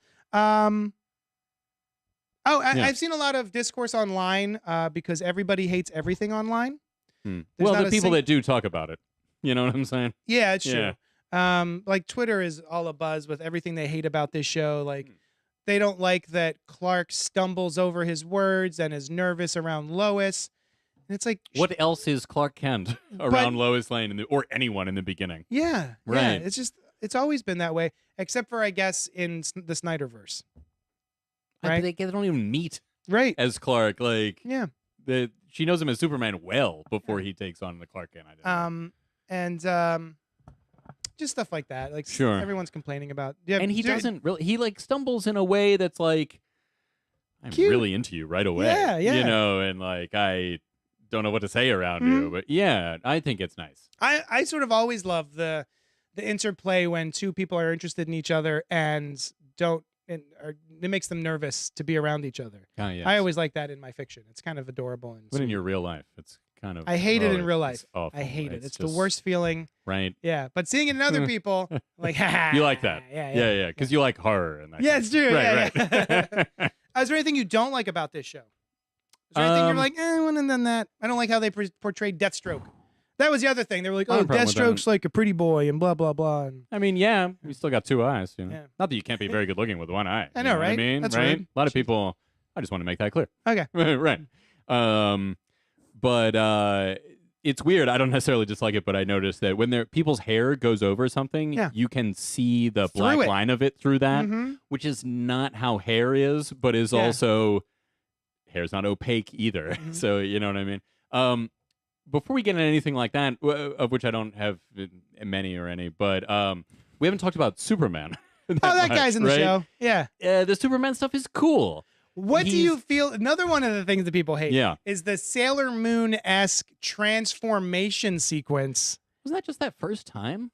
I've seen a lot of discourse online because everybody hates everything online. Well, the people that do talk about it. You know what I'm saying? Yeah, it's true. Like Twitter is all abuzz with everything they hate about this show. Like they don't like that Clark stumbles over his words and is nervous around Lois. And it's like, what else is Clark Kent around Lois Lane or anyone in the beginning? Yeah, right. Yeah, it's always been that way, except for I guess in the Snyderverse. Right? They don't even meet as Clark. Like, she knows him as Superman well before he takes on the Clark Kent identity. And just stuff like that. Like, everyone's complaining about. And he doesn't really. He like stumbles in a way that's like, I'm cute. really into you right away. Yeah, yeah. You know, and like I don't know what to say around you, but yeah, I think it's nice. I sort of always love the interplay when two people are interested in each other and it makes them nervous to be around each other. Yes. I always like that in my fiction. It's kind of adorable and but sweet. in your real life, it's kind of I hate it in real life. Awful. I hate it. It's the just, worst feeling. Right. Yeah, but seeing it in other people, like, you like that. Yeah. Because you like horror and that. Yeah, it's true. Right. Is there anything you don't like about this show? Is there anything you're like, I wouldn't have done that? I don't like how they portrayed Deathstroke. That was the other thing. They were like, oh, Deathstroke's like a pretty boy and blah, blah, blah. And I mean, yeah, you still got two eyes. You know? Yeah. Not that you can't be very good looking with one eye. I know, What right? I mean, That's right? rude. A lot of people, I just want to make that clear. Okay. Right. But it's weird. I don't necessarily dislike it, but I noticed that when people's hair goes over something, you can see the black line of it through that, which is not how hair is, but is also, hair's not opaque either. So, you know what I mean? Before we get into anything like that, of which I don't have many or any, but we haven't talked about Superman. that guy's in the show. Yeah. The Superman stuff is cool. What do you feel? Another one of the things that people hate is the Sailor Moon-esque transformation sequence. Wasn't that just that first time?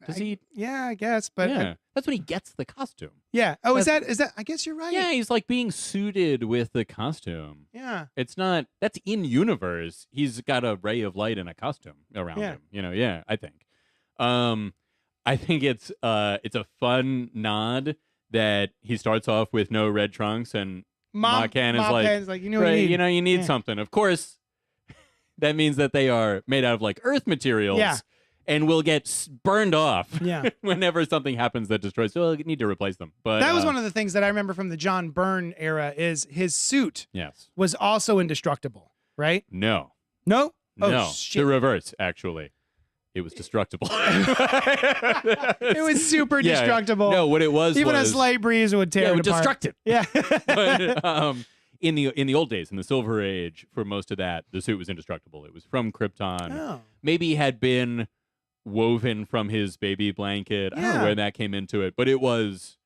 Does he? Yeah, I guess. But that's when he gets the costume. Yeah. Oh, is that? I guess you're right. Yeah, he's like being suited with the costume. Yeah. It's not. That's in universe. He's got a ray of light and a costume around him. You know. Yeah, I think. I think it's a fun nod that he starts off with no red trunks and Ma Can is like, you know, right, you need something. Of course, that means that they are made out of like earth materials. Yeah. And will get burned off whenever something happens that destroys. So we'll need to replace them. But that was one of the things that I remember from the John Byrne era is his suit was also indestructible, right? No. No? Oh, no. shit. The reverse, actually. It was destructible. It was super destructible. No, what it was even a slight breeze would tear it apart. Destruct it. Yeah. But, in the old days, in the Silver Age, for most of that, the suit was indestructible. It was from Krypton. Oh. Maybe had been woven from his baby blanket. I don't know where that came into it, but it was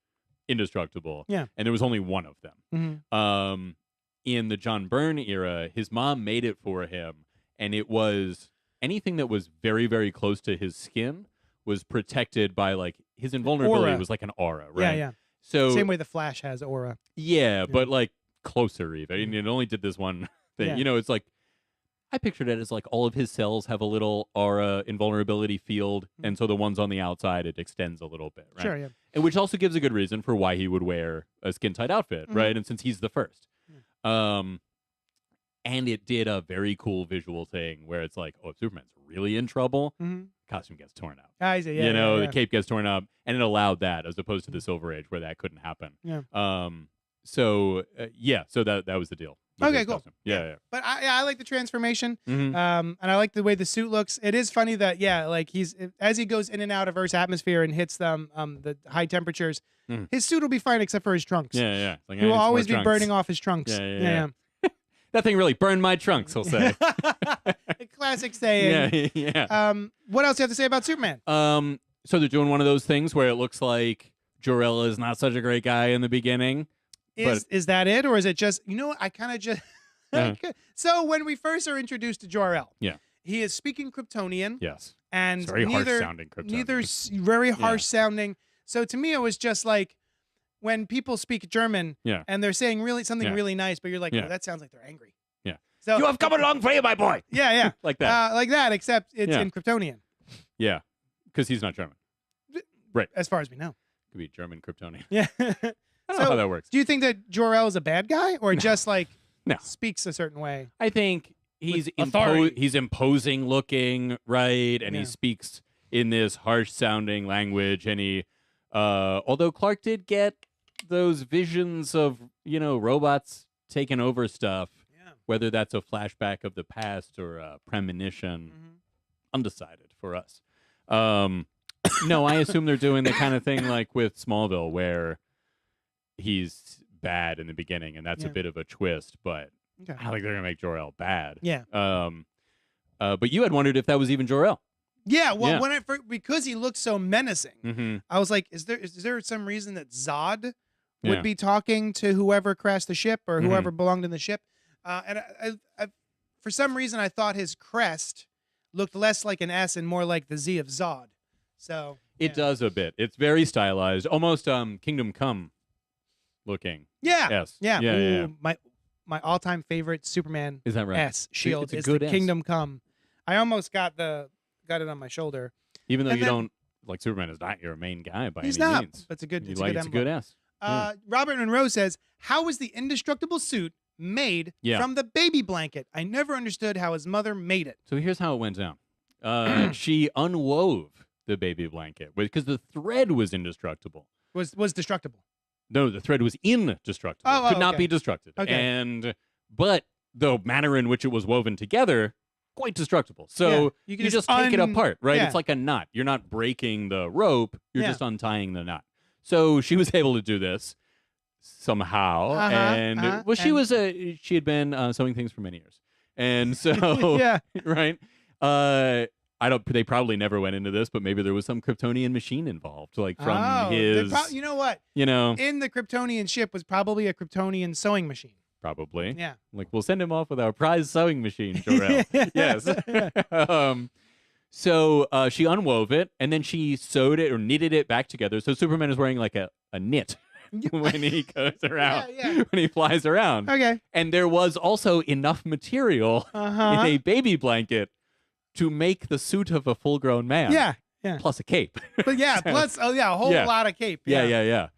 indestructible. Yeah. And there was only one of them. In the John Byrne era, his mom made it for him, and it was anything that was very, very close to his skin was protected by like his invulnerability was like an aura, right? Yeah. So same way the Flash has aura. Yeah, but like closer even. I mean, it only did this one thing. Yeah. You know, it's like I pictured it as like all of his cells have a little aura invulnerability field, and so the ones on the outside it extends a little bit, right? Sure, yeah. And which also gives a good reason for why he would wear a skin tight outfit, right? And since he's the first, and it did a very cool visual thing where it's like, oh, if Superman's really in trouble, costume gets torn out. I see, yeah. You know, the cape gets torn up, and it allowed that as opposed to the Silver Age where that couldn't happen. Yeah. So that was the deal. Okay, cool. Yeah. But I like the transformation, and I like the way the suit looks. It is funny that like as he goes in and out of Earth's atmosphere and hits the high temperatures, his suit will be fine except for his trunks. Yeah. Like, he will always be burning off his trunks. Yeah. That thing really burned my trunks, he'll say. A classic saying. Yeah. What else do you have to say about Superman? So they're doing one of those things where it looks like Jor-El is not such a great guy in the beginning. Is that it, or is it just I kind of just So when we first are introduced to Jor-El, he is speaking Kryptonian. Yes, and it's very harsh-sounding Kryptonian. Neither very harsh-sounding. So to me, it was just like when people speak German, and they're saying something really nice, but you're like, oh, that sounds like they're angry. Yeah. So you have come along for you, my boy. Yeah. Like that. Except it's in Kryptonian. Yeah, because he's not German. Right. As far as we know. Could be German Kryptonian. Yeah. I don't know how that works. Do you think that Jor-El is a bad guy, or just like speaks a certain way? I think he's imposing looking, right? And he speaks in this harsh sounding language. And he, although Clark did get those visions of robots taking over stuff, whether that's a flashback of the past or a premonition, undecided for us. No, I assume they're doing the kind of thing like with Smallville, where he's bad in the beginning, and that's a bit of a twist, but I don't think they're gonna make Jor-El bad. Yeah. But you had wondered if that was even Jor-El. Yeah. Well, because he looked so menacing, I was like, is there some reason that Zod would be talking to whoever crashed the ship or whoever belonged in the ship. And I, for some reason, I thought his crest looked less like an S and more like the Z of Zod. So it does a bit. It's very stylized, almost Kingdom Come looking. Yeah. Yes. Yeah. Yeah. Ooh, Yeah. My all-time favorite Superman Is that right? S shield it's a is good the S. Kingdom Come. I almost got it on my shoulder. Even though don't like Superman is not your main guy by any not, means. But it's a good. It's a good S. Robert Monroe says, "How was the indestructible suit made from the baby blanket? I never understood how his mother made it." So here's how it went down. She unwove the baby blanket because the thread was indestructible. Was destructible. No, the thread was indestructible. Could not be destructed. Okay. But the manner in which it was woven together, quite destructible. So you just take it apart, right? Yeah. It's like a knot. You're not breaking the rope. You're just untying the knot. So she was able to do this somehow. She had been sewing things for many years. And so, right? They probably never went into this, but maybe there was some Kryptonian machine involved, like from his. You know what? You know, in the Kryptonian ship was probably a Kryptonian sewing machine. Probably. Yeah. Like, we'll send him off with our prize sewing machine, Jor-El. Yes. So she unwove it, and then she sewed it or knitted it back together. So Superman is wearing like a knit when he goes around, when he flies around. Okay. And there was also enough material in a baby blanket to make the suit of a full-grown man. Yeah. Plus a cape. But plus a whole lot of cape. Yeah.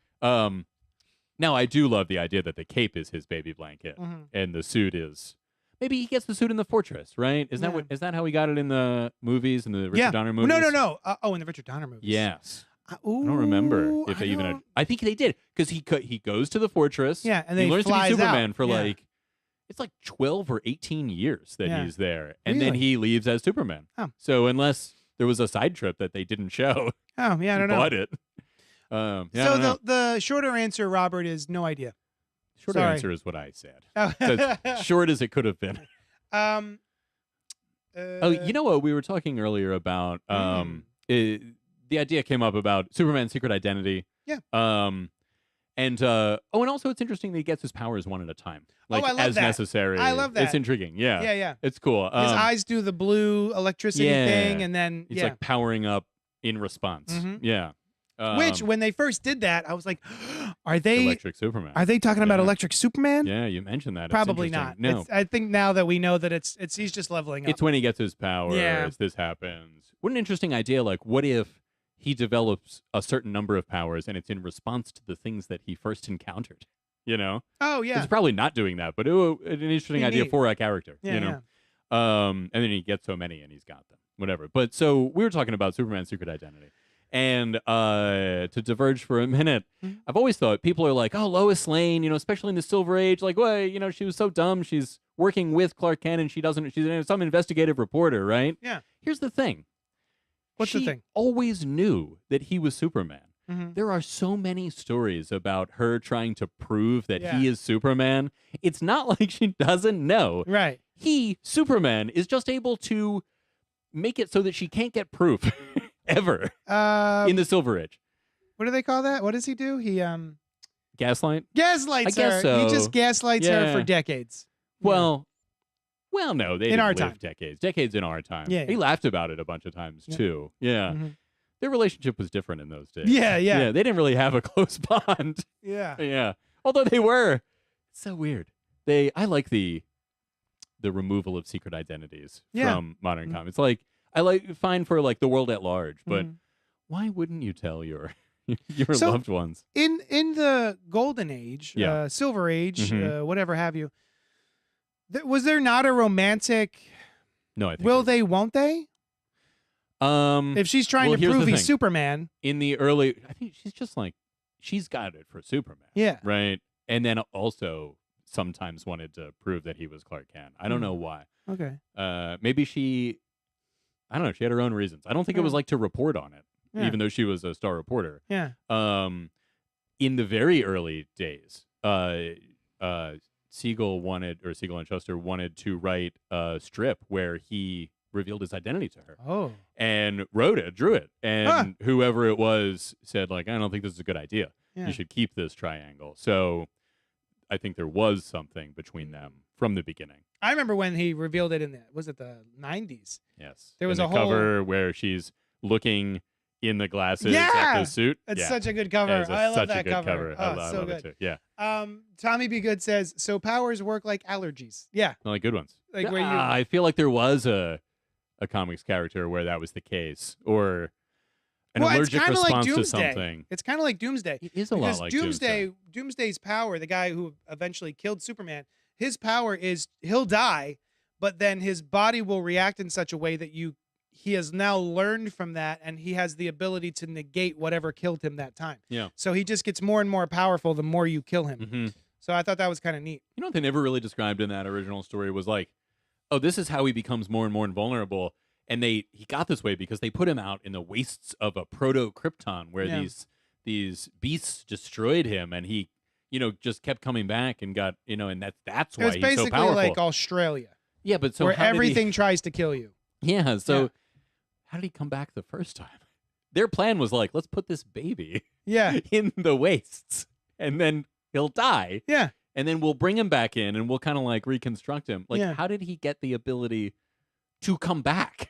Now, I do love the idea that the cape is his baby blanket, and the suit is... Maybe he gets the suit in the fortress, right? Is that how he got it in the movies, in the Richard Donner movies? No. In the Richard Donner movies. Yes. I don't remember if they even... I think they did, because he goes to the fortress. Yeah, and then he learns to be Superman out. for it's like 12 or 18 years that he's there, and then he leaves as Superman. Oh. So unless there was a side trip that they didn't show, I don't know. Bought it. So the shorter answer, Robert, is no idea. Shorter answer is what I said. As short as it could have been. You know what? We were talking earlier about the idea came up about Superman's secret identity. Yeah. And also it's interesting that he gets his powers one at a time. Like, I love as that. necessary. I love that. It's intriguing. Yeah. Yeah. It's cool. His eyes do the blue electricity thing, and then he's like powering up in response. Yeah. Which, when they first did that, I was like, "Are they Electric Superman? Are they talking about Electric Superman?" Yeah, you mentioned that. Probably not. No, I think now that we know that it's he's just leveling up. It's when he gets his powers. Yeah. This happens. What an interesting idea! Like, what if he develops a certain number of powers, and it's in response to the things that he first encountered? You know? Oh yeah. He's probably not doing that, but an interesting idea for a character. Yeah, you know? And then he gets so many, and he's got them. Whatever. But so we were talking about Superman's secret identity. And to diverge for a minute, I've always thought people are like, oh, Lois Lane, especially in the Silver Age, like, well, she was so dumb. She's working with Clark Kent and she's some investigative reporter, right? Yeah. Here's the thing. What's the thing? Always knew that he was Superman. Mm-hmm. There are so many stories about her trying to prove that he is Superman. It's not like she doesn't know. Right. Superman, is just able to make it so that she can't get proof. Ever in the Silver Age. What do they call that? What does he do? He gaslight? Gaslights I guess her. so. He just gaslights her for decades. Well, no, they in didn't our live time. decades in our time. Yeah. He laughed about it a bunch of times too. Yeah. Mm-hmm. Their relationship was different in those days. Yeah. They didn't really have a close bond. Yeah. Although they were. It's so weird. I like the removal of secret identities from modern comics. Like, fine for like the world at large, but why wouldn't you tell your loved ones? In the Golden Age, Silver Age, whatever have you, was there not a romantic? No, I think will they? Won't they? If she's trying to prove he's Superman in the early, I think she's just like she's got it for Superman. Yeah. Right. And then also sometimes wanted to prove that he was Clark Kent. I don't know why. Okay. Maybe she. I don't know. She had her own reasons. I don't think it was like to report on it, even though she was a star reporter. Yeah. In the very early days, Siegel and Shuster wanted to write a strip where he revealed his identity to her. Oh. And drew it. And whoever it was said, like, I don't think this is a good idea. You should keep this triangle. So I think there was something between them from the beginning. I remember when he revealed it in the 90s? Yes. There was a whole cover where she's looking in the glasses at the suit. It's such a good cover. I love that cover. I love it too. Yeah. Tommy B. Good says, so powers work like allergies. Yeah. Like good ones. Like where you I feel like there was a comics character where that was the case, or an allergic response to something. It's kind of like Doomsday. It is a lot like Doomsday. Doomsday's power, the guy who eventually killed Superman, his power is he'll die, but then his body will react in such a way that he has now learned from that, and he has the ability to negate whatever killed him that time. Yeah. So he just gets more and more powerful the more you kill him. Mm-hmm. So I thought that was kind of neat. You know what they never really described in that original story was like, oh, this is how he becomes more and more invulnerable. And he got this way because they put him out in the wastes of a proto-Krypton where these beasts destroyed him, and he, just kept coming back and got, and that's why he's so powerful. It's basically like Australia. Yeah, but so where everything tries to kill you. Yeah, so how did he come back the first time? Their plan was like, let's put this baby in the wastes, and then he'll die. Yeah. And then we'll bring him back in, and we'll kind of like reconstruct him. Like, how did he get the ability to come back?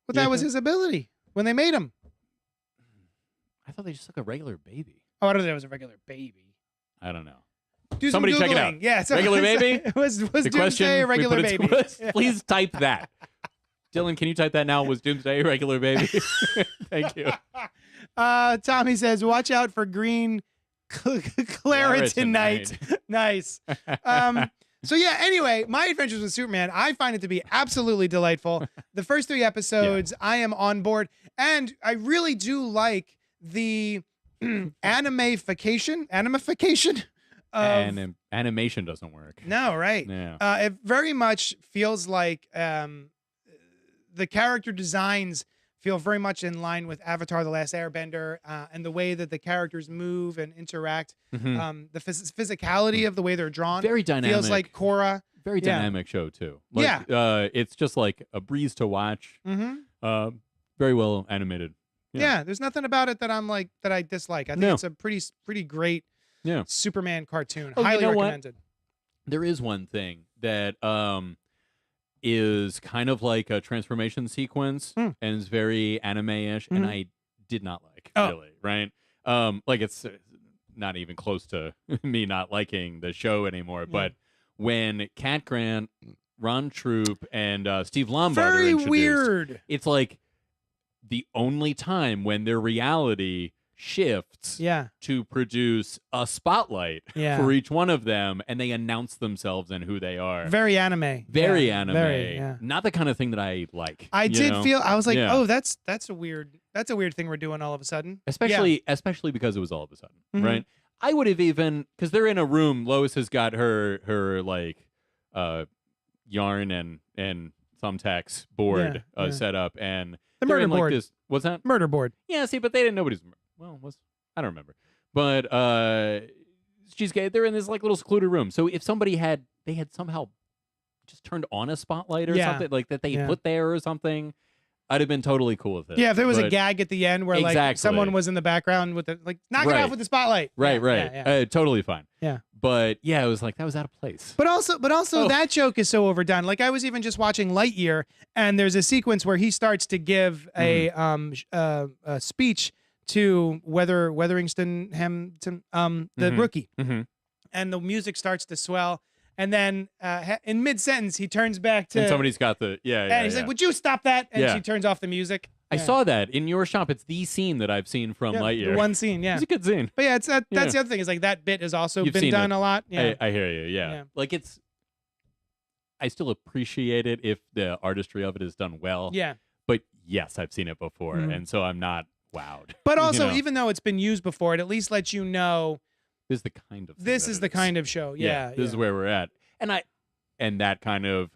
But that was his ability when they made him. I thought they just took a regular baby. Oh, I don't think it was a regular baby. I don't know. Somebody check it out. Yeah, regular baby? was Doomsday a regular baby? Please type that. Dylan, can you type that now? Was Doomsday a regular baby? Thank you. Tommy says, watch out for green Claritinite. Nice. So yeah, anyway, My Adventures with Superman, I find it to be absolutely delightful. The first 3 episodes, I am on board. And I really do like the animification. Animation doesn't work. No, right. Yeah. It very much feels like the character designs feel very much in line with Avatar: The Last Airbender, and the way that the characters move and interact. Mm-hmm. The physicality of the way they're drawn. Very dynamic. Feels like Korra. Very dynamic show, too. Like, it's just like a breeze to watch. Mm-hmm. Very well animated. Yeah, there's nothing about it that I dislike. I think it's a pretty great Superman cartoon. Highly recommended. There is one thing that is kind of like a transformation sequence and is very anime-ish, and I did not like, really, right? Like, it's not even close to me not liking the show anymore, but when Cat Grant, Ron Troop, and Steve Lombard are introduced, weird. It's like the only time when their reality shifts to produce a spotlight for each one of them, and they announce themselves and who they are. Very anime. Very anime. Not the kind of thing that I like. I was like, oh, that's a weird thing we're doing all of a sudden. Especially because it was all of a sudden, right? I would have even, because they're in a room, Lois has got her like yarn and thumbtacks board set up, and the murder board. Like this, what's that? Murder board. Yeah, see, but they didn't know what I don't remember. But they're in this like little secluded room. So if they had somehow just turned on a spotlight or something like that they put there or something, I'd have been totally cool with it. Yeah, if there was a gag at the end where like someone was in the background with knock it off with the spotlight. Right. Totally fine. Yeah. But yeah, it was like that was out of place. But also that joke is so overdone. Like I was even just watching Lightyear, and there's a sequence where he starts to give a speech to Weatherington Hampton, the rookie, and the music starts to swell. And then in mid-sentence, he turns back to... And somebody's got the... And he's like, would you stop that? And she turns off the music. I saw that in your shop. It's the scene that I've seen from Lightyear. The one scene, It's a good scene. But that's the other thing, is like that bit has also been done a lot. Yeah. I hear you, yeah. Like I still appreciate it if the artistry of it is done well. Yeah. But yes, I've seen it before, and so I'm not wowed. But also, even though it's been used before, it at least lets you know... This is the kind of kind of show. This is where we're at. And that kind of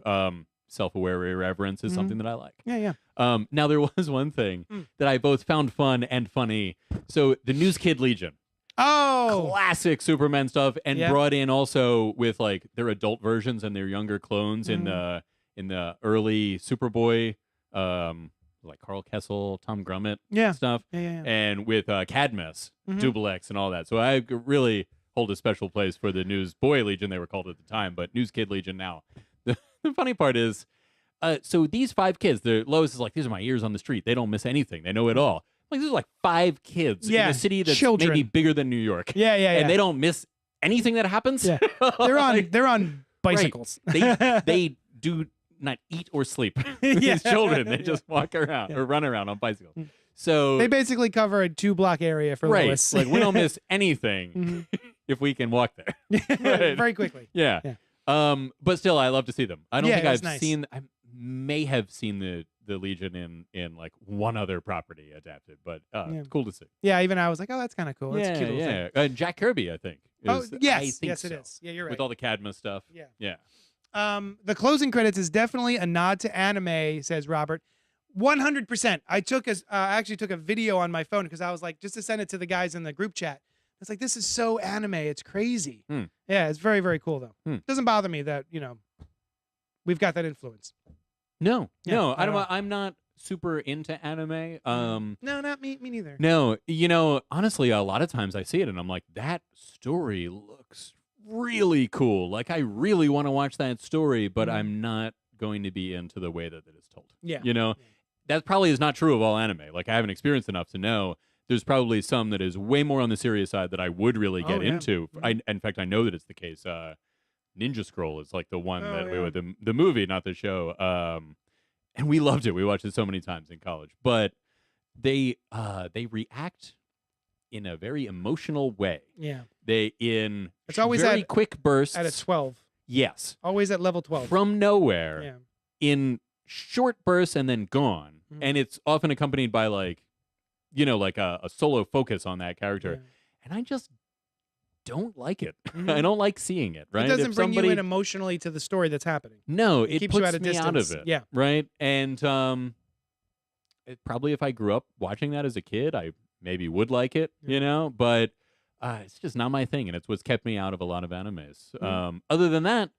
self-aware irreverence is something that I like. Yeah. Now there was one thing that I both found fun and funny. So the News Kid Legion. Oh, classic Superman stuff, and brought in also with like their adult versions and their younger clones in the early Superboy like Carl Kessel, Tom Grummett Yeah. stuff, Yeah. and with Cadmus, Double X, and all that. So I really hold a special place for the News Boy Legion, they were called at the time, but News Kid Legion now. The funny part is, so these 5 kids, Lois is like, these are my ears on the street. They don't miss anything. They know it all. Like, these are like 5 kids in a city that's maybe bigger than New York. Yeah. And they don't miss anything that happens. Yeah. They're on bicycles. Right. They do not eat or sleep. These children, they just walk around or run around on bicycles. So they basically cover a 2-block area for Lois. Like, we don't miss anything if we can walk there. Very quickly. Yeah. But still, I love to see them. I don't think I've nice. seen. I may have seen the Legion in like one other property adapted, but cool to see. Yeah, even I was like, oh, that's kind of cool. It's a cute little thing. Jack Kirby, I think. Yes, it is. Yeah, you're right. With all the Cadmus stuff. Yeah. The closing credits is definitely a nod to anime, says Robert. 100%. I actually took a video on my phone because I was like, just to send it to the guys in the group chat. It's like, this is so anime. It's crazy. Yeah, it's very, very cool, though. Doesn't bother me that, we've got that influence. No, I'm not super into anime. No, not me. Me neither. No, honestly, a lot of times I see it and I'm like, that story looks really cool. Like, I really want to watch that story, but I'm not going to be into the way that it is told. Yeah. That probably is not true of all anime. Like, I haven't experienced enough to know. There's probably some that is way more on the serious side that I would really get into. In fact, I know that it's the case. Ninja Scroll is like the one the movie, not the show. And we loved it. We watched it so many times in college. But they react in a very emotional way. Yeah. It's always very quick bursts. At a 12. Yes. Always at level 12. From nowhere. Yeah. In short bursts and then gone. And it's often accompanied by like a solo focus on that character. And I just don't like it. I don't like seeing it, right? It doesn't bring you in emotionally to the story that's happening. No, it keeps puts you at a me distance. out of it. Yeah. Right? And probably if I grew up watching that as a kid, I maybe would like it, but it's just not my thing, and it's what's kept me out of a lot of animes. Other than that,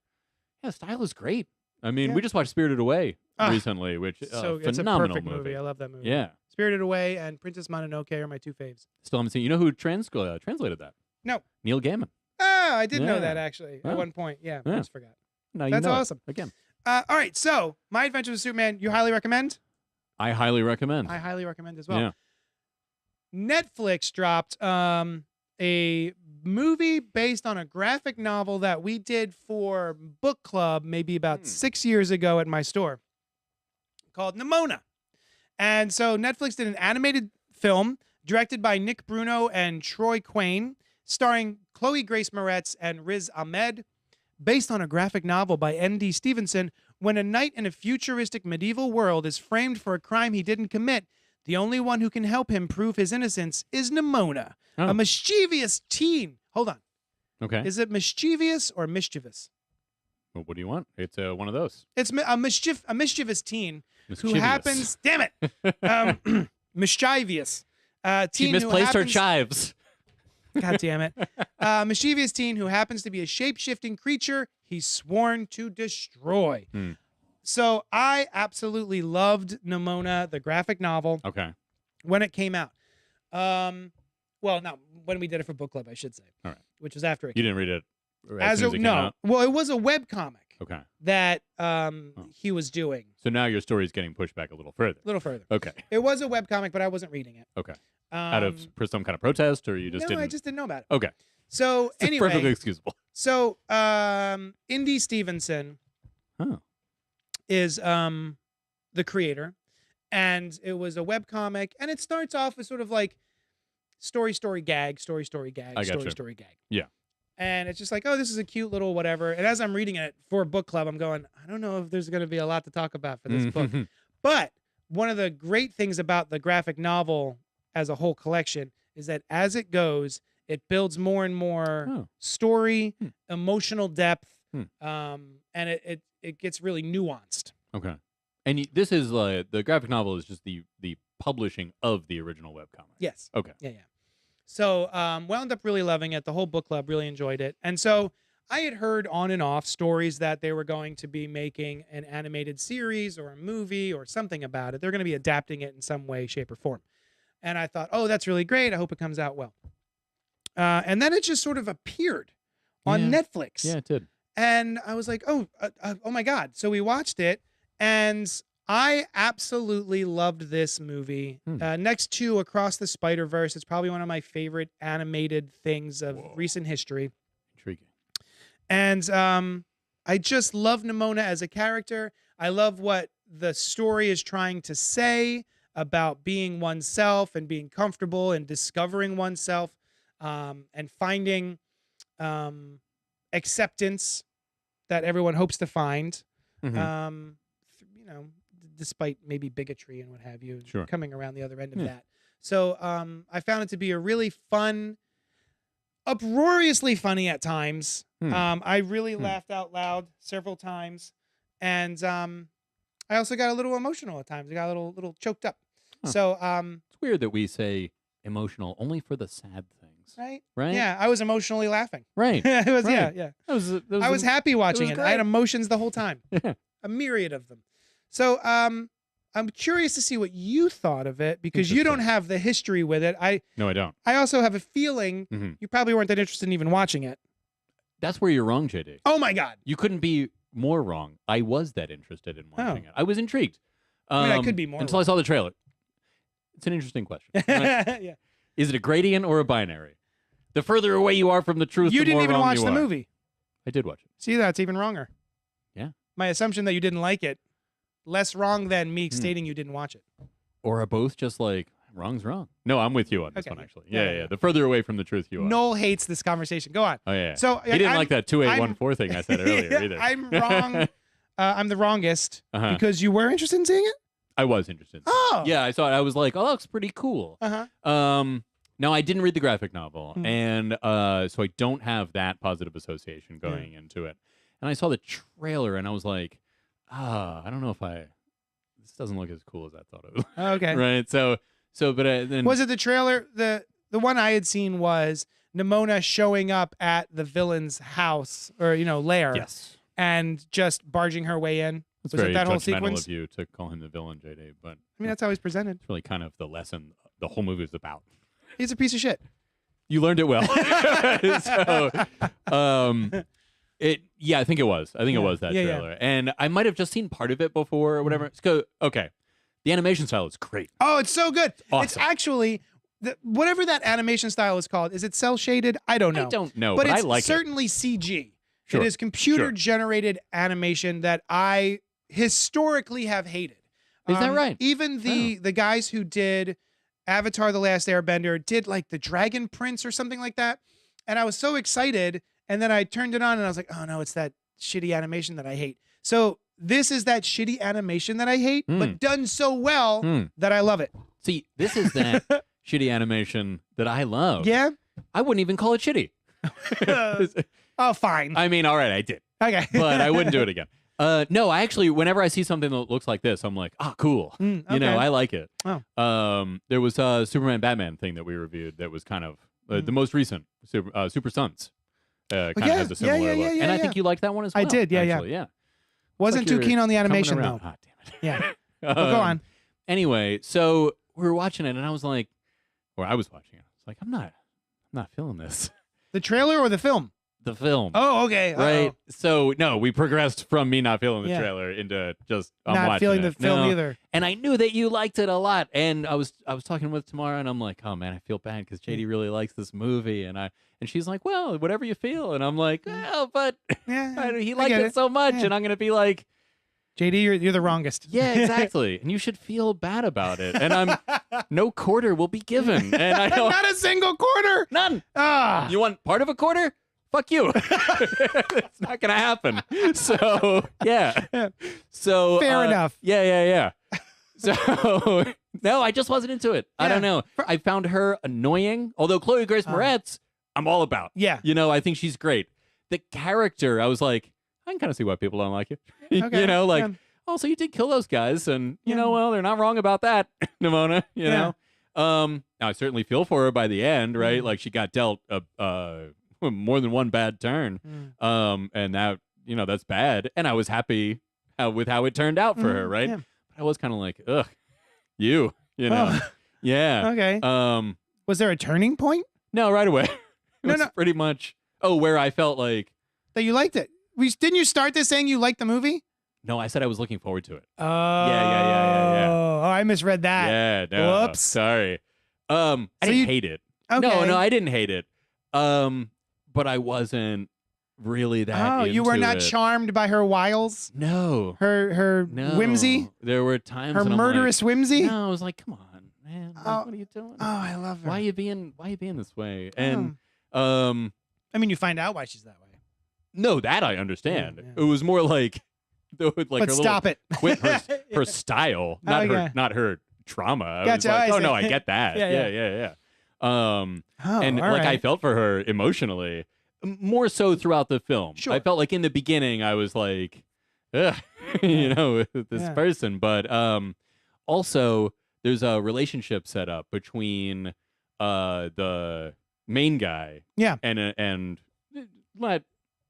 style is great. I mean, we just watched Spirited Away recently, which is a phenomenal it's a perfect movie. I love that movie. Yeah. Spirited Away and Princess Mononoke are my 2 faves. Still haven't seen. You know who translated that? No. Neil Gaiman. Oh, I did know that actually at one point. I just forgot. No, that's awesome. Again. All right, so My Adventures with Superman, you highly recommend? I highly recommend. I highly recommend as well. Yeah. Netflix dropped a movie based on a graphic novel that we did for book club maybe about 6 years ago at my store called Nimona. And so Netflix did an animated film directed by Nick Bruno and Troy Quayne, starring Chloe Grace Moretz and Riz Ahmed, based on a graphic novel by N.D. Stevenson. When a knight in a futuristic medieval world is framed for a crime he didn't commit, the only one who can help him prove his innocence is Nimona, a mischievous teen. Hold on. Okay. Is it mischievous or mischievous? Well, what do you want? It's one of those. It's a mischievous teen who happens. Damn it. Mischievous. Teen she misplaced her chives. God damn it. Mischievous teen who happens to be a shape-shifting creature he's sworn to destroy. So I absolutely loved Nimona, the graphic novel. Okay. When it came out. Well, no, when we did it for book club, I should say. All right. Which was after it You came didn't read it no. out? Well, it was a webcomic. Okay. That he was doing. So now your story is getting pushed back a little further. A little further. Okay. It was a webcomic, but I wasn't reading it. Okay. Out of some kind of protest, or you just didn't? No, I just didn't know about it. Okay. So it's anyway. perfectly excusable. So N.D. Stevenson is the creator, and it was a webcomic, and it starts off as sort of like story, gag, story, gag, story, gag. Yeah. And it's just like, oh, this is a cute little whatever. And as I'm reading it for book club, I'm going, I don't know if there's going to be a lot to talk about for this book. But one of the great things about the graphic novel as a whole collection is that as it goes, it builds more and more story, emotional depth, and it gets really nuanced. Okay. And this is the graphic novel is just the publishing of the original webcomic. Yes. Okay. Yeah. So wound up really loving it. The whole book club really enjoyed it. And so I had heard on and off stories that they were going to be making an animated series or a movie or something about it. They're going to be adapting it in some way, shape, or form. And I thought, oh, that's really great. I hope it comes out well. And then it just sort of appeared on Netflix. Yeah, it did. And I was like, oh my God. So we watched it, and I absolutely loved this movie. Next to Across the Spider-Verse, it's probably one of my favorite animated things of recent history. Intriguing. And I just love Nimona as a character. I love what the story is trying to say about being oneself and being comfortable and discovering oneself, and finding acceptance that everyone hopes to find, despite maybe bigotry and what have you, coming around the other end of that. So I found it to be a really fun, uproariously funny at times. I really laughed out loud several times, and I also got a little emotional at times. I got a little choked up. So it's weird that we say emotional only for the sad things. Right? Yeah, I was emotionally laughing. Right. It was, right. Yeah. I was happy watching it. I had great. emotions the whole time. A myriad of them. So I'm curious to see what you thought of it, because you don't have the history with it. No, I don't. I also have a feeling you probably weren't that interested in even watching it. That's where you're wrong, JD. Oh my God. You couldn't be more wrong. I was that interested in watching it. I was intrigued. I mean, I could be more until I saw the trailer. It's an interesting question. Right? Yeah. Is it a gradient or a binary? The further away you are from the truth, You the didn't more even wrong watch you the are. movie. I did watch it. See, that's even wronger. Yeah. My assumption that you didn't like it, less wrong than me stating you didn't watch it. Or are both just like, wrong's wrong? No, I'm with you on this one, actually. Yeah. Yeah. The further away from the truth you are. Noel hates this conversation. Go on. Oh, yeah. So he didn't like that 2814 thing I said earlier either. I'm wrong. I'm the wrongest because you were interested in seeing it? I was interested. Oh. Yeah, I saw it. I was like, oh, that looks pretty cool. Now, I didn't read the graphic novel, and so I don't have that positive association going into it. And I saw the trailer, and I was like, I don't know if this doesn't look as cool as I thought it would. Okay. Right? But then... Was it the trailer? The one I had seen was Nimona showing up at the villain's house, or, lair. Yes. And just barging her way in. It's was very it that whole judgmental sequence? of you to call him the villain, JD, but... I mean, that's how he's presented. It's really kind of the lesson the whole movie is about. He's a piece of shit. You learned it well. So, I think it was. I think it was that trailer. Yeah. And I might have just seen part of it before or whatever. Okay. The animation style is great. Oh, it's so good. It's awesome. It's actually, whatever that animation style is called, is it cell-shaded? I don't know. I don't know, but I like it. It's certainly CG. Sure. It is computer-generated animation that I historically have hated. Is that right? Even the guys who did Avatar: The Last Airbender did like the Dragon Prince or something like that. And I was so excited. And then I turned it on and I was like, oh no, it's that shitty animation that I hate. So this is that shitty animation that I hate, but done so well that I love it. See, this is that shitty animation that I love. Yeah? I wouldn't even call it shitty. Oh, fine. I mean, all right, I did. Okay. But I wouldn't do it again. No, I actually, whenever I see something that looks like this, I'm like, cool. Okay. I like it. Oh. There was a Superman Batman thing that we reviewed that was kind of the most recent, Super Sons. Kind of has a similar look. And I think you liked that one as well. I did, actually. Yeah. Wasn't too keen on the animation, though. Ah, damn it. Yeah. Well, go on. Anyway, so we were watching it, and I was like, or I was watching it. I was like, I'm not feeling this. The trailer or the film? The film. Oh, okay. Right. So no, we progressed from me not feeling the trailer into just not feeling the film either. And I knew that you liked it a lot. And I was talking with Tamara, and I'm like, oh man, I feel bad because JD really likes this movie, and she's like, well, whatever you feel, and I'm like, well, but he liked it so much, and I'm gonna be like, JD, you're the wrongest. Yeah, exactly. And you should feel bad about it. And no quarter will be given. And I don't, not a single quarter. None. You want part of a quarter? Fuck you. It's not gonna happen. So yeah. So fair enough. Yeah. So no, I just wasn't into it. I don't know. I found her annoying. Although Chloe Grace Moretz, I'm all about. Yeah. I think she's great. The character, I was like, I can kind of see why people don't like you. Okay. Oh, so you did kill those guys, and well, they're not wrong about that, Nimona. Now I certainly feel for her by the end, right? Like she got dealt more than one bad turn. And that, that's bad. And I was happy with how it turned out for her, right? Yeah. But I was kind of like, ugh, you know. Yeah. Okay. Was there a turning point? No, right away. It was pretty much, where I felt like. That you liked it. Didn't you start this saying you liked the movie? No, I said I was looking forward to it. Oh. Yeah. Oh, I misread that. Yeah, no. Whoops. Sorry. I didn't hate it. Okay. No, I didn't hate it. But I wasn't really that into you were not it. charmed by her wiles? No. Her whimsy? There were times her when murderous whimsy? No, I was like, come on, man. What are you doing? Oh, I love her. Why are you being this way? And I mean, you find out why she's that way. No, that I understand. Yeah. It was more like but her stop it. Quit her style, not her trauma. Gotcha. I was like, I get that. Yeah. And I felt for her emotionally, more so throughout the film. Sure. I felt like in the beginning I was like, ugh, with this person. But also there's a relationship set up between the main guy, and not.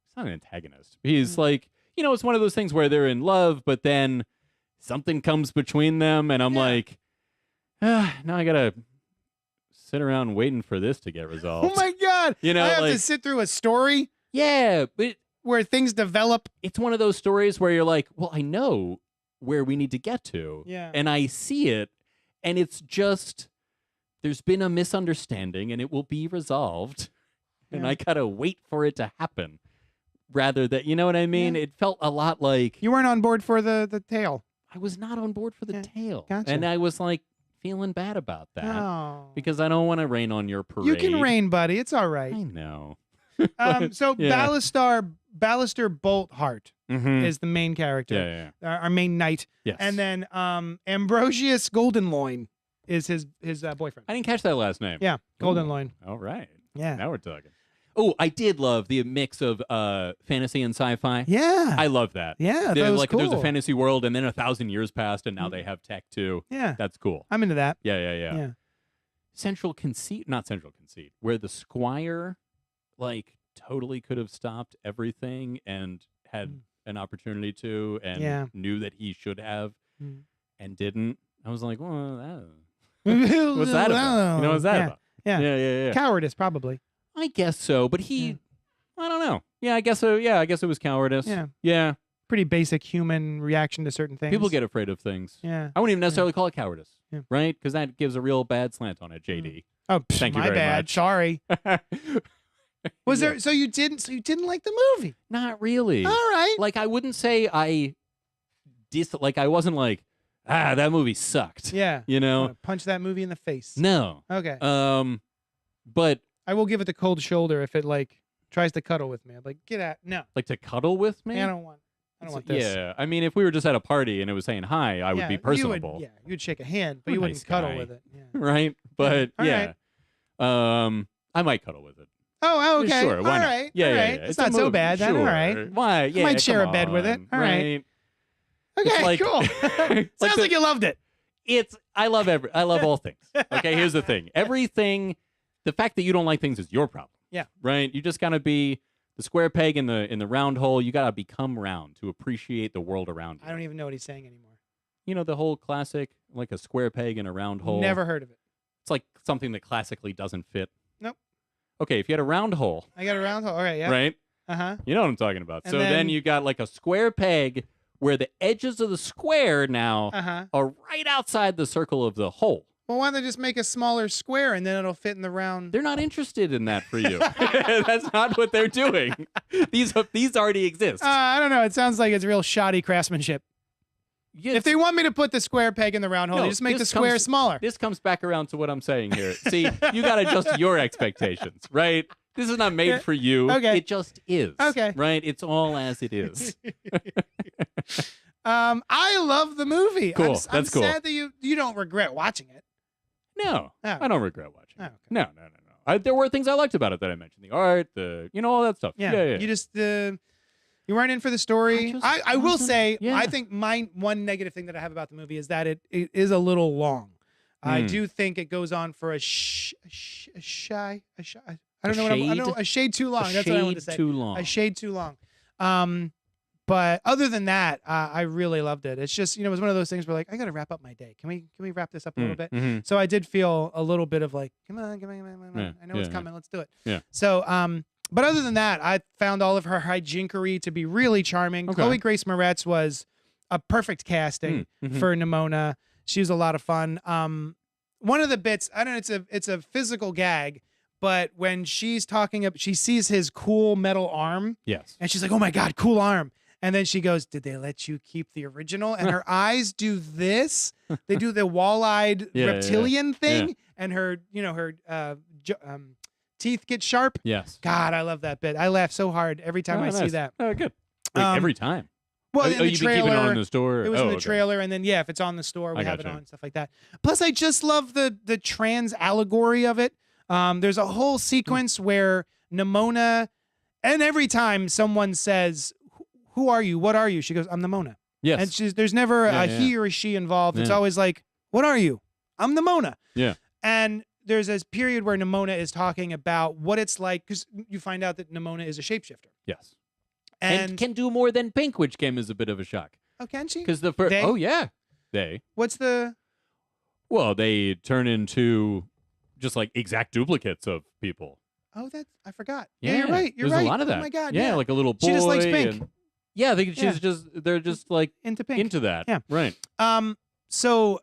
It's not an antagonist. He's like, it's one of those things where they're in love, but then something comes between them, and I'm like, now I gotta sit around waiting for this to get resolved. Oh my God! I have to sit through a story. Yeah, but where things develop. It's one of those stories where you're like, well, I know where we need to get to, and I see it, and it's just there's been a misunderstanding, and it will be resolved, and I gotta wait for it to happen. Rather than, you know what I mean? It felt a lot like you weren't on board for the tale. I was not on board for the tale. Gotcha. And I was like feeling bad about that because I don't want to rain on your parade. You can rain, buddy. It's all right. I know. Ballister Bolthart is the main character. Our main knight. Yes. And then Ambrosius Goldenloin is his boyfriend. I didn't catch that last name. Yeah, Goldenloin. All right. Yeah. Now we're talking. Oh, I did love the mix of fantasy and sci-fi. Yeah. I love that. Yeah, that was cool. There's a fantasy world, and then 1,000 years passed, and now they have tech, too. Yeah. That's cool. I'm into that. Yeah. Not central conceit, where the squire, totally could have stopped everything and had an opportunity to, and knew that he should have, and didn't. I was like, well, what's that about? What's that about? Yeah. Cowardice, probably. I guess so, but I don't know. Yeah, I guess so. Yeah, I guess it was cowardice. Yeah. Pretty basic human reaction to certain things. People get afraid of things. Yeah. I wouldn't even necessarily call it cowardice, right? Because that gives a real bad slant on it, JD. Oh, thank you my very bad. much. Sorry. Was there? So you didn't like the movie? Not really. All right. I wouldn't say I I wasn't like, that movie sucked. Yeah. Punch that movie in the face. No. Okay. But I will give it the cold shoulder if it tries to cuddle with me. I'm like, get out. No. To cuddle with me? I don't want this. Yeah. I mean, if we were just at a party and it was saying hi, I would be personable. You'd shake a hand, but you wouldn't cuddle with it. Yeah. Right? But Right. I might cuddle with it. Oh, okay. Sure. Why all not? right. Yeah, all yeah, right. yeah. It's not so bad. Then. Sure. All right. Why? Yeah. Might share come a bed with it. on, All right. Okay, cool. Sounds like you loved it. I love all things. Okay, here's the thing. Everything, the fact that you don't like things is your problem. Yeah. Right? You just gotta be the square peg in the round hole. You gotta become round to appreciate the world around you. I don't even know what he's saying anymore. The whole classic, a square peg in a round hole. Never heard of it. It's like something that classically doesn't fit. Nope. Okay, if you had a round hole. I got a round hole. All right, yeah. Right? Uh-huh. You know what I'm talking about. And so then you got a square peg where the edges of the square now are right outside the circle of the hole. Well, why don't they just make a smaller square and then it'll fit in the round? They're not interested in that for you. That's not what they're doing. These already exist. I don't know. It sounds like it's real shoddy craftsmanship. If they want me to put the square peg in the round hole, they just make the square smaller. This comes back around to what I'm saying here. See, you got to adjust your expectations, right? This is not made for you. Okay. It just is. Okay. Right? It's all as it is. I love the movie. Cool. I'm That's cool. sad that you don't regret watching it. No. Oh. I don't regret watching it. Okay. No. There were things I liked about it that I mentioned. The art, all that stuff. Yeah. You just you weren't in for the story. I will say, yeah. I think my one negative thing that I have about the movie is that it is a little long. I do think it goes on for I I don't know. I know a shade too long. That's what I want to say. Too long. A shade too long. But other than that, I really loved it. It's just, it was one of those things where like, I got to wrap up my day. Can we wrap this up a little bit? Mm-hmm. So I did feel a little bit of like, come on. Yeah, I know it's coming. Let's do it. Yeah. So, but other than that, I found all of her hijinkery to be really charming. Okay. Chloe Grace Moretz was a perfect casting for Nimona. She was a lot of fun. One of the bits, I don't know, it's a physical gag, but when she's talking up, she sees his cool metal arm. Yes. And she's like, oh my God, cool arm. And then she goes, did they let you keep the original? And her eyes do this. They do the wall-eyed reptilian thing. And her, her teeth get sharp. Yes. God, I love that bit. I laugh so hard every time I see that. Oh, good. Wait, every time? Well, in the you've trailer, been keeping it on the store? It was in the trailer, and then if it's on the store, we have it on, stuff like that. Plus, I just love the trans allegory of it. There's a whole sequence where Nimona, and every time someone says, "Who are you? What are you?" she goes, "I'm Nimona." Yes. And there's never a he or a she involved. It's always like, "What are you?" "I'm Nimona." Yeah. And there's this period where Nimona is talking about what it's like, because you find out that Nimona is a shapeshifter. Yes. And can do more than Pink, which came as a bit of a shock. Oh, can she? Because the first, they. What's the? Well, they turn into just like exact duplicates of people. Oh, I forgot. Yeah, you're right. You're There's right. a lot of that. Oh my God. Yeah, like a little boy. She just likes Pink. They're just like into Pink. Into that. Yeah. Right. So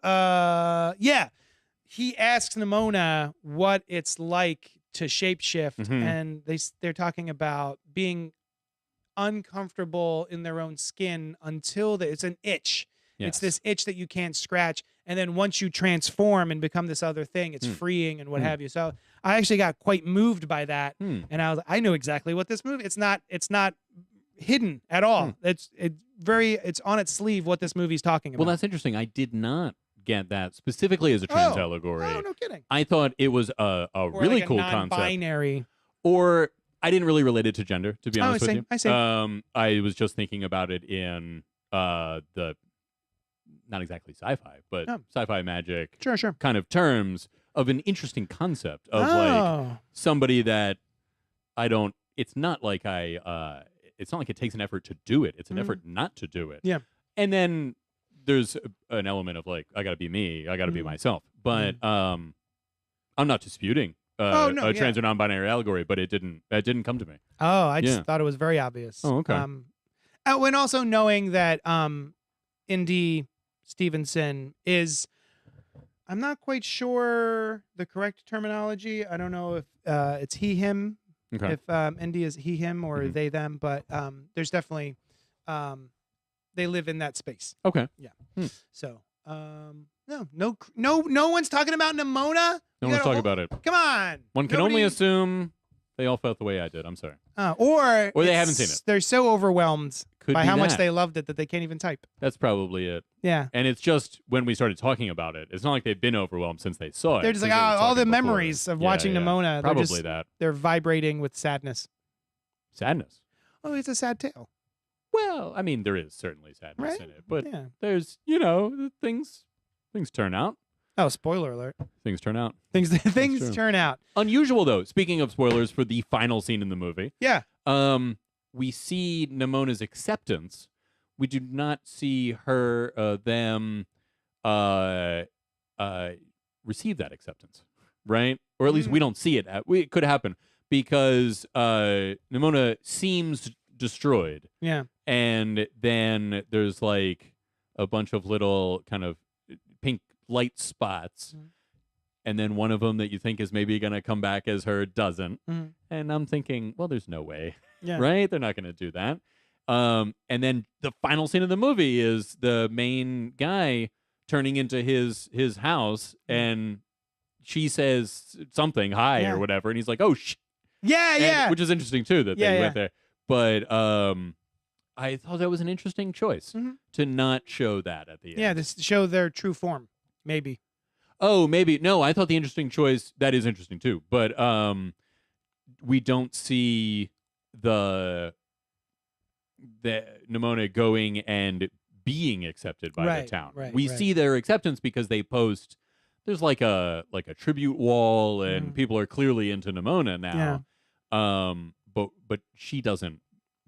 he asks Nimona what it's like to shapeshift, and they're talking about being uncomfortable in their own skin until it's an itch. Yes. It's this itch that you can't scratch, and then once you transform and become this other thing, it's freeing and what have you. So I actually got quite moved by that, and I know exactly what this movie. It's not hidden at all. It's on its sleeve what this movie's talking about. Well, that's interesting. I did not get that specifically as a trans allegory. Oh, no kidding. I thought it was a really like cool non-binary concept. Or I didn't really relate it to gender, to be honest with you. I see. I was just thinking about it in the not exactly sci-fi, but sci-fi magic sure kind of terms of an interesting concept of like somebody that it's not like it's not like it takes an effort to do it. It's an effort not to do it. Yeah. And then there's an element of like, I got to be me. I got to be myself. But I'm not disputing a trans or non-binary allegory, but that didn't come to me. Oh, I just thought it was very obvious. Oh, okay. When also knowing that Indy Stevenson is, I'm not quite sure the correct terminology. I don't know if it's he, him. Okay. If Indy is he, him, or they, them, but there's definitely they live in that space. Okay. Yeah. So no one's talking about Nimona. No one's talking about it. Come on. One can only assume they all felt the way I did. I'm sorry. Or they haven't seen it. They're so overwhelmed Could by be how much that. they loved it that they can't even type. That's probably it. Yeah. And it's just when we started talking about it, it's not like they've been overwhelmed since they saw it. They're just like, all the memories of watching Nimona. Probably that. They're vibrating with sadness. Sadness. Oh, it's a sad tale. Well, I mean, there is certainly sadness in it, but yeah. There's, things turn out. Oh, spoiler alert. Things turn out. Things turn out. Unusual, though. Speaking of spoilers for the final scene in the movie. Yeah. We see Nimona's acceptance. We do not see them receive that acceptance, right? Or at least we don't see it. It could happen because Nimona seems destroyed. Yeah. And then there's like a bunch of little kind of pink light spots. And then one of them that you think is maybe going to come back as her doesn't. And I'm thinking, well, there's no way, right? They're not going to do that. And then the final scene of the movie is the main guy turning into his house, and she says something, hi, or whatever. And he's like, oh, which is interesting, too, that they went there. But I thought that was an interesting choice to not show that at the end. Yeah, to show their true form, maybe. Oh, maybe. No, I thought the interesting choice, that is interesting too, but we don't see the Nimona going and being accepted by the town. We see their acceptance because they post, there's like a tribute wall, and people are clearly into Nimona now. But she doesn't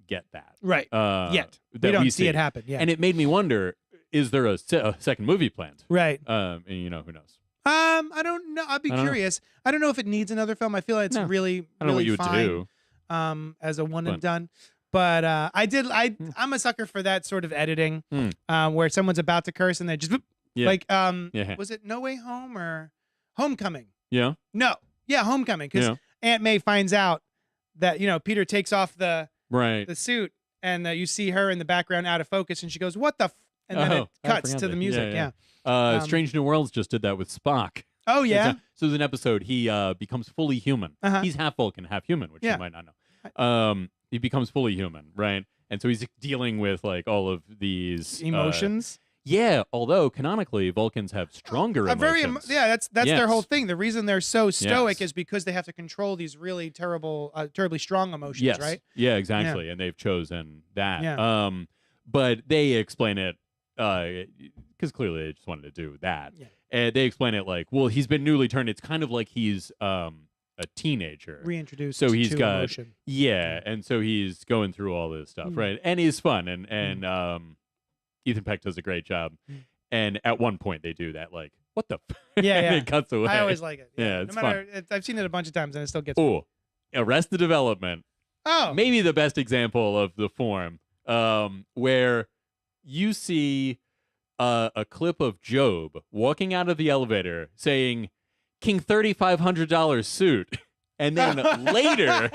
get that. Right. Yet. We don't see it happen. Yeah. And it made me wonder, is there a second movie planned? Right. And who knows? I don't know. I'd be curious. I don't know if it needs another film. I feel like it's really, I don't know what you fine, would do. As a one and done. But I'm a sucker for that sort of editing, where someone's about to curse and they just like was it No Way Home or Homecoming? Yeah. No. Yeah, Homecoming, because Aunt May finds out that Peter takes off the suit and you see her in the background out of focus and she goes, "What the?" And then it cuts to the music. Yeah. Strange New Worlds just did that with Spock. Oh yeah. So there's an episode he becomes fully human. He's half Vulcan, half human, which you might not know. He becomes fully human, right? And so he's dealing with like all of these emotions. Although canonically Vulcans have stronger emotions. That's their whole thing. The reason they're so stoic is because they have to control these really terribly strong emotions, right? Yeah, exactly. And they've chosen that. Yeah. But they explain it because clearly they just wanted to do that. Yeah. And they explain it like, well, he's been newly turned. It's kind of like he's a teenager, reintroduced. So he's got emotion. And so he's going through all this stuff, right? And he's fun, and Ethan Peck does a great job. And at one point they do that, like, what the? And it cuts away. I always like it. Yeah, it's fun. I've seen it a bunch of times, and it still gets. Oh, Arrested Development. Oh, maybe the best example of the form, where you see a clip of Job walking out of the elevator saying, "King $3,500 suit," and then later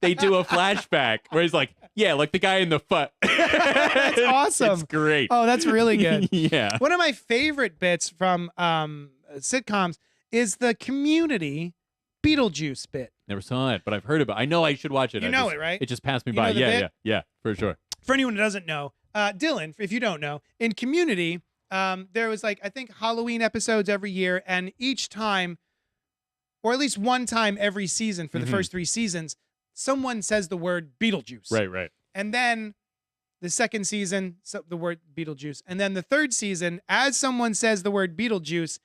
they do a flashback where he's like, "Yeah, like the guy in the foot." That's awesome. It's great. Oh, that's really good. Yeah. One of my favorite bits from sitcoms is the Community Beetlejuice bit. Never saw it, but I've heard about it. I know I should watch it. You know it, right? It just passed me by. Yeah, for sure. For anyone who doesn't know, Dylan, if you don't know, in Community, there was I think Halloween episodes every year, and each time, or at least one time every season for the first 3 seasons, someone says the word Beetlejuice. Right. And then the second season, the word Beetlejuice. And then the third season, as someone says the word Beetlejuice,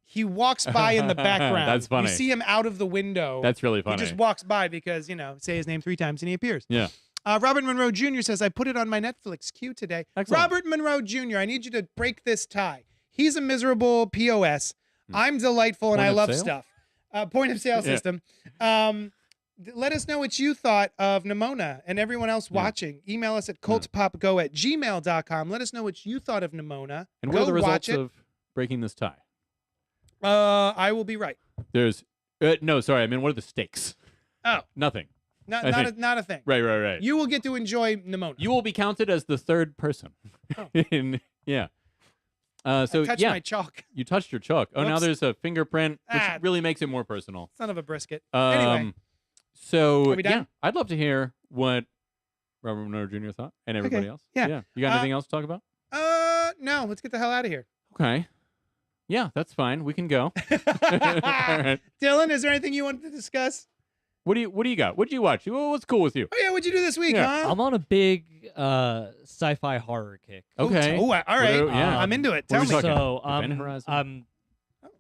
he walks by in the background. That's funny. You see him out of the window. That's really funny. He just walks by because, say his name 3 times and he appears. Yeah. Robert Monroe Jr. says, I put it on my Netflix queue today. Excellent. Robert Monroe Jr., I need you to break this tie. He's a miserable POS. I'm delightful and I love stuff. Point of sale system. Let us know what you thought of Nimona and everyone else watching. Email us at cultpopgo@gmail.com. Let us know what you thought of Nimona. And what are the results of breaking this tie? I will be right. There's no, sorry. I mean, what are the stakes? Oh, nothing. Not a thing. Right. You will get to enjoy Nimona. You will be counted as the third person. Oh. Yeah. I touched my chalk. You touched your chalk. Oh, Whoops. now there's a fingerprint, which really makes it more personal. Son of a brisket. Anyway. So, yeah, I'd love to hear what Robert Monroe Jr. thought and everybody else. Yeah. You got anything else to talk about? No. Let's get the hell out of here. Okay. Yeah, that's fine. We can go. All right. Dylan, is there anything you wanted to discuss? What do you got? What did you watch? What's cool with you? Oh, yeah, what'd you do this week, huh? I'm on a big sci-fi horror kick. Okay. Oh, all right. I'm into it. Tell me. So, I'm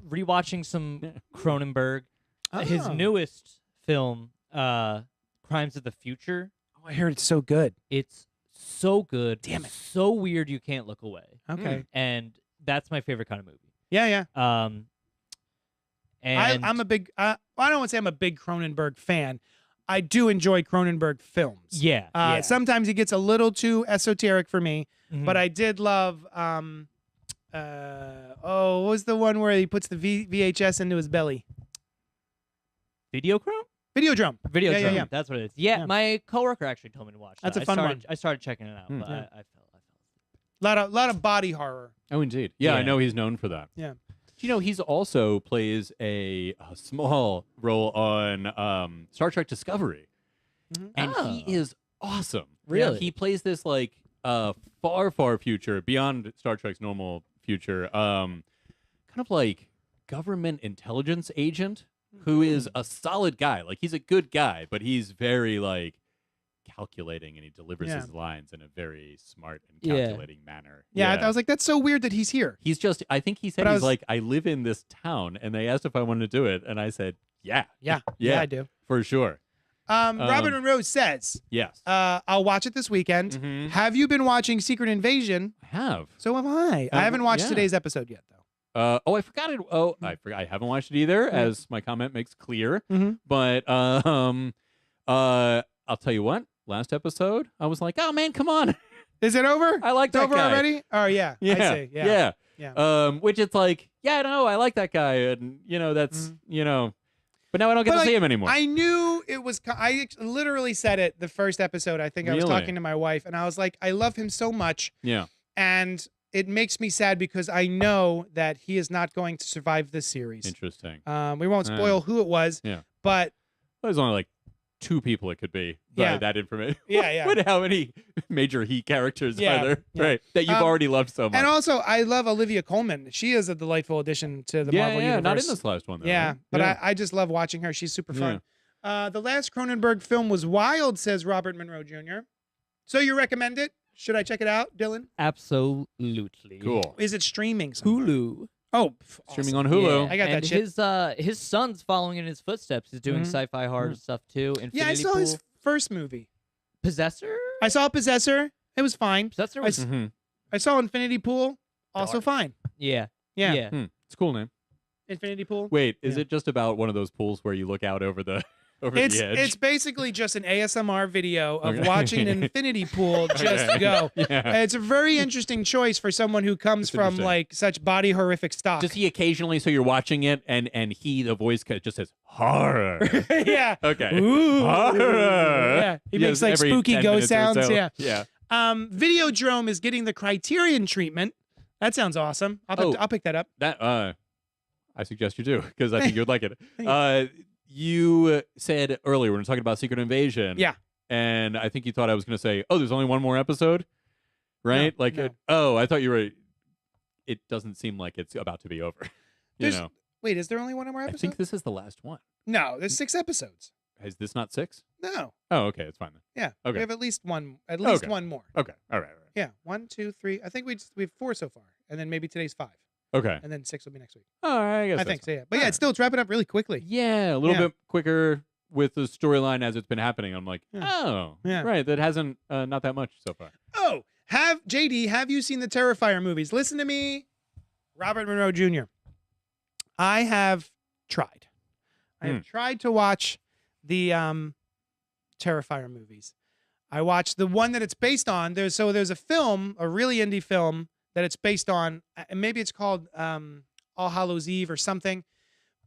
rewatching some Cronenberg. His newest film, Crimes of the Future. Oh, I heard it's so good. It's so good. Damn it. So weird you can't look away. Okay. And that's my favorite kind of movie. Yeah. And I'm a big, I don't want to say I'm a big Cronenberg fan. I do enjoy Cronenberg films. Yeah. Sometimes he gets a little too esoteric for me, but I did love, what was the one where he puts the VHS into his belly? Videodrome? Videodrome. Yeah. That's what it is. Yeah, my coworker actually told me to watch that. That's a fun one. I started checking it out, but I A fell. lot of body horror. Oh, indeed. Yeah, I know he's known for that. Yeah. He's also plays a small role on Star Trek Discovery. And he is awesome. Really? He plays this far, far future, beyond Star Trek's normal future, kind of like government intelligence agent who is a solid guy. Like, he's a good guy, but he's very calculating, and he delivers his lines in a very smart and calculating manner. Yeah, I was like, that's so weird that he's here. He's just, I think he said, I live in this town, and they asked if I wanted to do it, and I said, yeah, I do. For sure. Robert Monroe says, yes. I'll watch it this weekend. Mm-hmm. Have you been watching Secret Invasion? I have. So have I. I haven't watched today's episode yet, though. I forgot it. Oh, I forgot. I haven't watched it either, as my comment makes clear. Mm-hmm. But I'll tell you what. Last episode, I was like, "Oh man, come on!" Is it over? I like it's that over guy already. Oh yeah, yeah, I see. Yeah. Which it's like, yeah, I know, I like that guy, and that's but now I don't get to see him anymore. I knew it was. I literally said it the first episode. I think I was talking to my wife, and I was like, I love him so much. Yeah. And it makes me sad because I know that he is not going to survive this series. Interesting. We won't spoil who it was. Yeah. But there's only like 2 people it could be by that information. Yeah. But how many major Heat characters are there? Yeah. Right. That you've already loved so much. And also, I love Olivia Colman. She is a delightful addition to the Marvel universe. Not in this last one, though. Yeah, right? but I just love watching her. She's super fun. The last Cronenberg film was wild, says Robert Monroe Jr. So you recommend it? Should I check it out, Dylan? Absolutely. Cool. Is it streaming somewhere? Hulu. Oh, streaming on Hulu. Yeah, I got and that shit. His son's following in his footsteps. He's doing sci-fi horror stuff too. Infinity I saw Pool. his first movie. Possessor. I saw Possessor. It was fine. Possessor was. I saw Infinity Pool. Also fine. Yeah. Yeah. It's a cool name. Infinity Pool. Wait, is it just about one of those pools where you look out over the the edge? It's basically just an ASMR video of watching an infinity pool just go. Yeah. It's a very interesting choice for someone who comes from like such body horrific stock. Does he occasionally, so you're watching it, and the voice just says horror? Yeah. Okay. Ooh. Horror. Yeah. He makes like spooky ghost sounds. So. Yeah. Yeah. Videodrome is getting the Criterion treatment. That sounds awesome. I'll pick that up. That I suggest you do, because I think you'd like it. You said earlier when we were talking about Secret Invasion. Yeah. And I think you thought I was going to say, oh, there's only one more episode, right? No. I thought you were. It doesn't seem like it's about to be over. Wait, is there only one more episode? I think this is the last one. No, there's 6 episodes. Is this not 6? No. Oh, okay, it's fine then. Yeah. Okay. We have at least one more. Okay. All right. Yeah. 1, 2, 3. I think we have 4 so far, and then maybe today's 5. Okay. And then 6 will be next week. Oh, I guess I think so. Yeah. But it's wrapping up really quickly. Yeah, a little bit quicker with the storyline as it's been happening. I'm like, right. That hasn't not that much so far. Oh, have you seen the Terrifier movies? Listen to me, Robert Monroe Jr. I have tried. I have tried to watch the Terrifier movies. I watched the one that it's based on. There's a film, a really indie film that it's based on. And maybe it's called All Hallows Eve or something.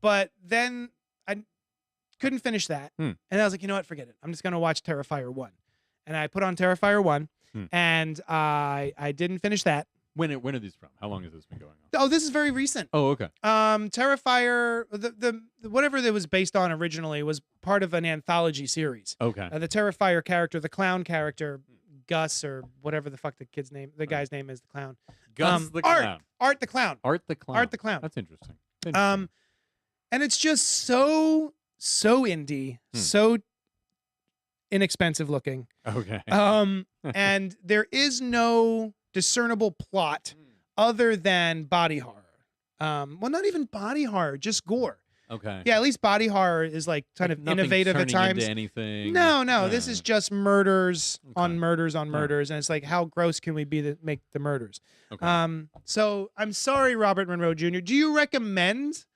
But then I couldn't finish that. And I was like, you know what? Forget it. I'm just going to watch Terrifier 1. And I put on Terrifier 1 and I didn't finish that. When are these from? How long has this been going on? Oh, this is very recent. Oh, okay. Terrifier, the whatever that was based on originally was part of an anthology series. Okay. The Terrifier character, the clown character, Gus or whatever the fuck the guy's name is, the clown. Gus the clown. Art the clown. Art the clown. Art the clown. That's interesting. And it's just so indie, so inexpensive looking. Okay. And there is no discernible plot other than body horror. Well, not even body horror, just gore. Okay. Yeah, at least body horror is like kind of innovative at times. Into anything. No. This is just murders on murders on murders, and it's like, how gross can we be to make the murders? Okay. So I'm sorry, Robert Monroe Jr. Do you recommend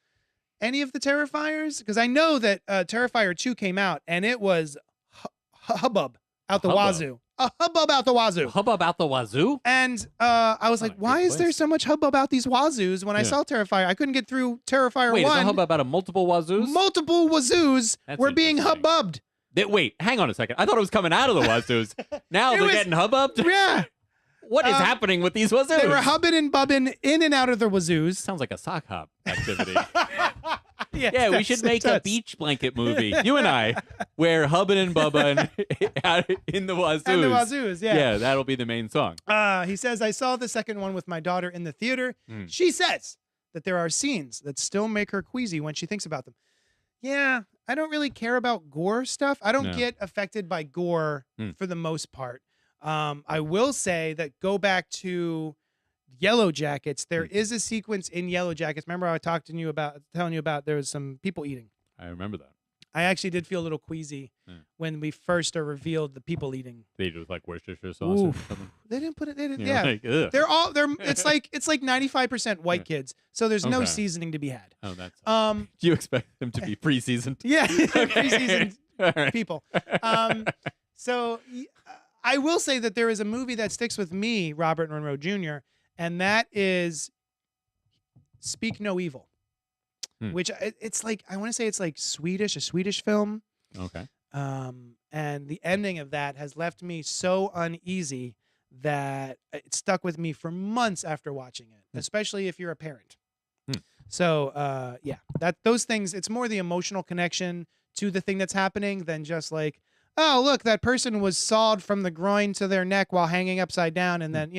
any of the Terrifiers? Because I know that Terrifier 2 came out, and it was hubbub out the wazoo. A hubbub out the wazoo. Hubbub out the wazoo? And I was like, why is there so much hubbub about these wazoos when I saw Terrifier? I couldn't get through Terrifier 1. Wait, is a hubbub out of multiple wazoos? Multiple wazoos were being hubbubbed. Wait, hang on a second. I thought it was coming out of the wazoos. Now they're getting hubbubbed? Yeah. What is happening with these wazoos? They were hubbing and bubbing in and out of their wazoos. Sounds like a sock hop activity. Yes, yeah, we should make a beach blanket movie, you and I, where hubbin' and bubbin' in the wazoos. And the wazoos, yeah. Yeah, that'll be the main song. He says, I saw the second one with my daughter in the theater. She says that there are scenes that still make her queasy when she thinks about them. Yeah, I don't really care about gore stuff. I don't get affected by gore for the most part. I will say that go back to Yellow Jackets. There is a sequence in Yellow Jackets. Remember I talked to you about, telling you about there was some people eating. I remember I actually did feel a little queasy when we first are revealed the people eating. They do like Worcestershire sauce or something. They didn't put it. They didn't, You're yeah, like, ugh. they're. It's like 95% white kids, so there's no seasoning to be had. Oh, that's. Do you expect them to be pre-seasoned? Yeah, Okay. pre-seasoned Right. people. So I will say that there is a movie that sticks with me, Robert Monroe Jr., and that is Speak No Evil, which it's like, I want to say it's like a Swedish film. Okay. And the ending of that has left me so uneasy that it stuck with me for months after watching it, especially if you're a parent. So, yeah, those things, it's more the emotional connection to the thing that's happening than just like, oh, look, that person was sawed from the groin to their neck while hanging upside down. And then,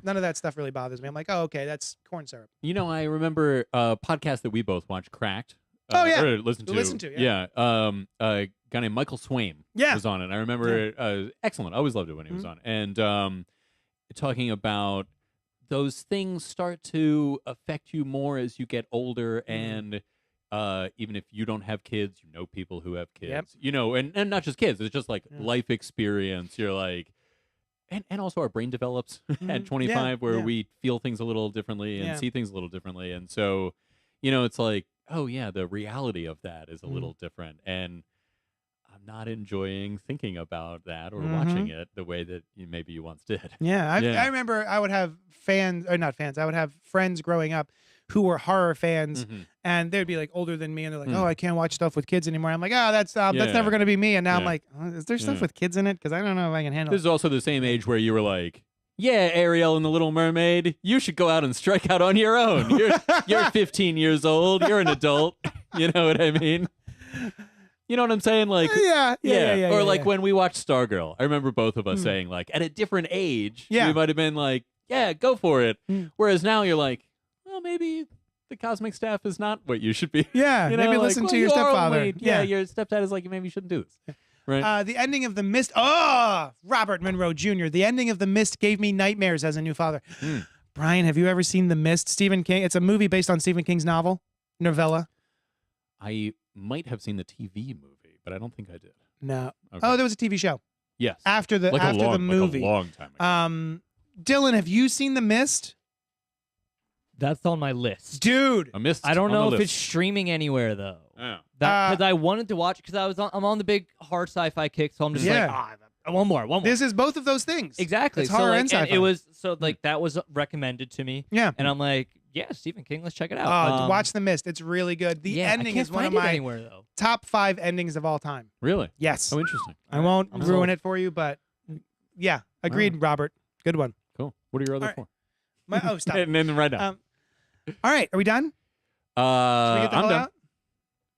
none of that stuff really bothers me. I'm like, oh, okay, that's corn syrup. I remember a podcast that we both watched, Cracked. Oh, yeah. Or listened to. Yeah. A guy named Michael Swaim was on it. I remember it. Excellent. I always loved it when he was on. And talking about those things start to affect you more as you get older. And even if you don't have kids, you know people who have kids. And not just kids. It's just like life experience. You're like... And also our brain develops at 25 where we feel things a little differently and see things a little differently. And so, it's like, oh, yeah, the reality of that is a little different. And I'm not enjoying thinking about that or watching it the way that maybe you once did. Yeah, I remember I would have I would have friends growing up who were horror fans, and they'd be like older than me, and they're like, oh, I can't watch stuff with kids anymore. I'm like, oh, that's never going to be me. And now I'm like, oh, is there stuff with kids in it? Because I don't know if I can handle it. This is also the same age where you were like, yeah, Ariel and the Little Mermaid, you should go out and strike out on your own. You're 15 years old. You're an adult. You know what I mean? You know what I'm saying? Like, yeah. Or like when we watched Stargirl, I remember both of us saying, like, at a different age, we might have been like, yeah, go for it. Whereas now you're like, well, maybe the cosmic staff is not what you should be. Yeah, maybe listen to your stepfather. Yeah, your stepdad is like, maybe you shouldn't do this. Right. The ending of The Mist. Oh, Robert Monroe Jr. The ending of The Mist gave me nightmares as a new father. Brian, have you ever seen The Mist? Stephen King. It's a movie based on Stephen King's novella. I might have seen the TV movie, but I don't think I did. No. Okay. Oh, there was a TV show. Yes. After the movie. Like a long time ago. Dylan, have you seen The Mist? That's on my list, dude. A Mist. I don't know if it's streaming anywhere though. Yeah. Because I wanted to watch it because I'm on the big hard sci-fi kick, so I'm just like, one more. This is both of those things. Exactly. It's horror and sci-fi. It was that was recommended to me. Yeah. And I'm like, yeah, Stephen King, let's check it out. Watch The Mist. It's really good. The ending is one of my top 5 endings of all time. Really? Yes. Oh, interesting. I won't ruin it for you, but yeah, agreed, Robert. Good one. Cool. What are your other 4? Stop. And then right now. All right, are we done? I'm done. Out?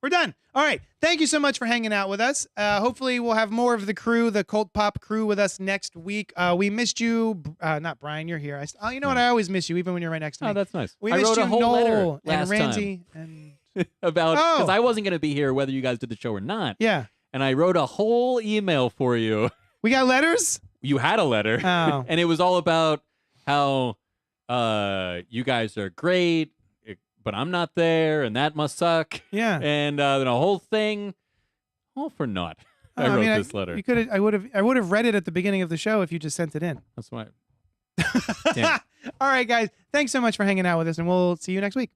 We're done. All right. Thank you so much for hanging out with us. Hopefully we'll have more of the crew, the CultPop crew, with us next week. We missed you. Not Brian, you're here. You know what? I always miss you, even when you're right next to me. Oh, that's nice. We I missed wrote you, a whole Noel, letter and last Ramsey. time. About because I wasn't going to be here whether you guys did the show or not. Yeah. And I wrote a whole email for you. We got letters? You had a letter. Oh. And it was all about how you guys are great, but I'm not there, and that must suck. Yeah. And then a whole thing, all for naught. I wrote this letter. You could. I would have read it at the beginning of the show if you just sent it in. That's why. All right, guys. Thanks so much for hanging out with us, and we'll see you next week.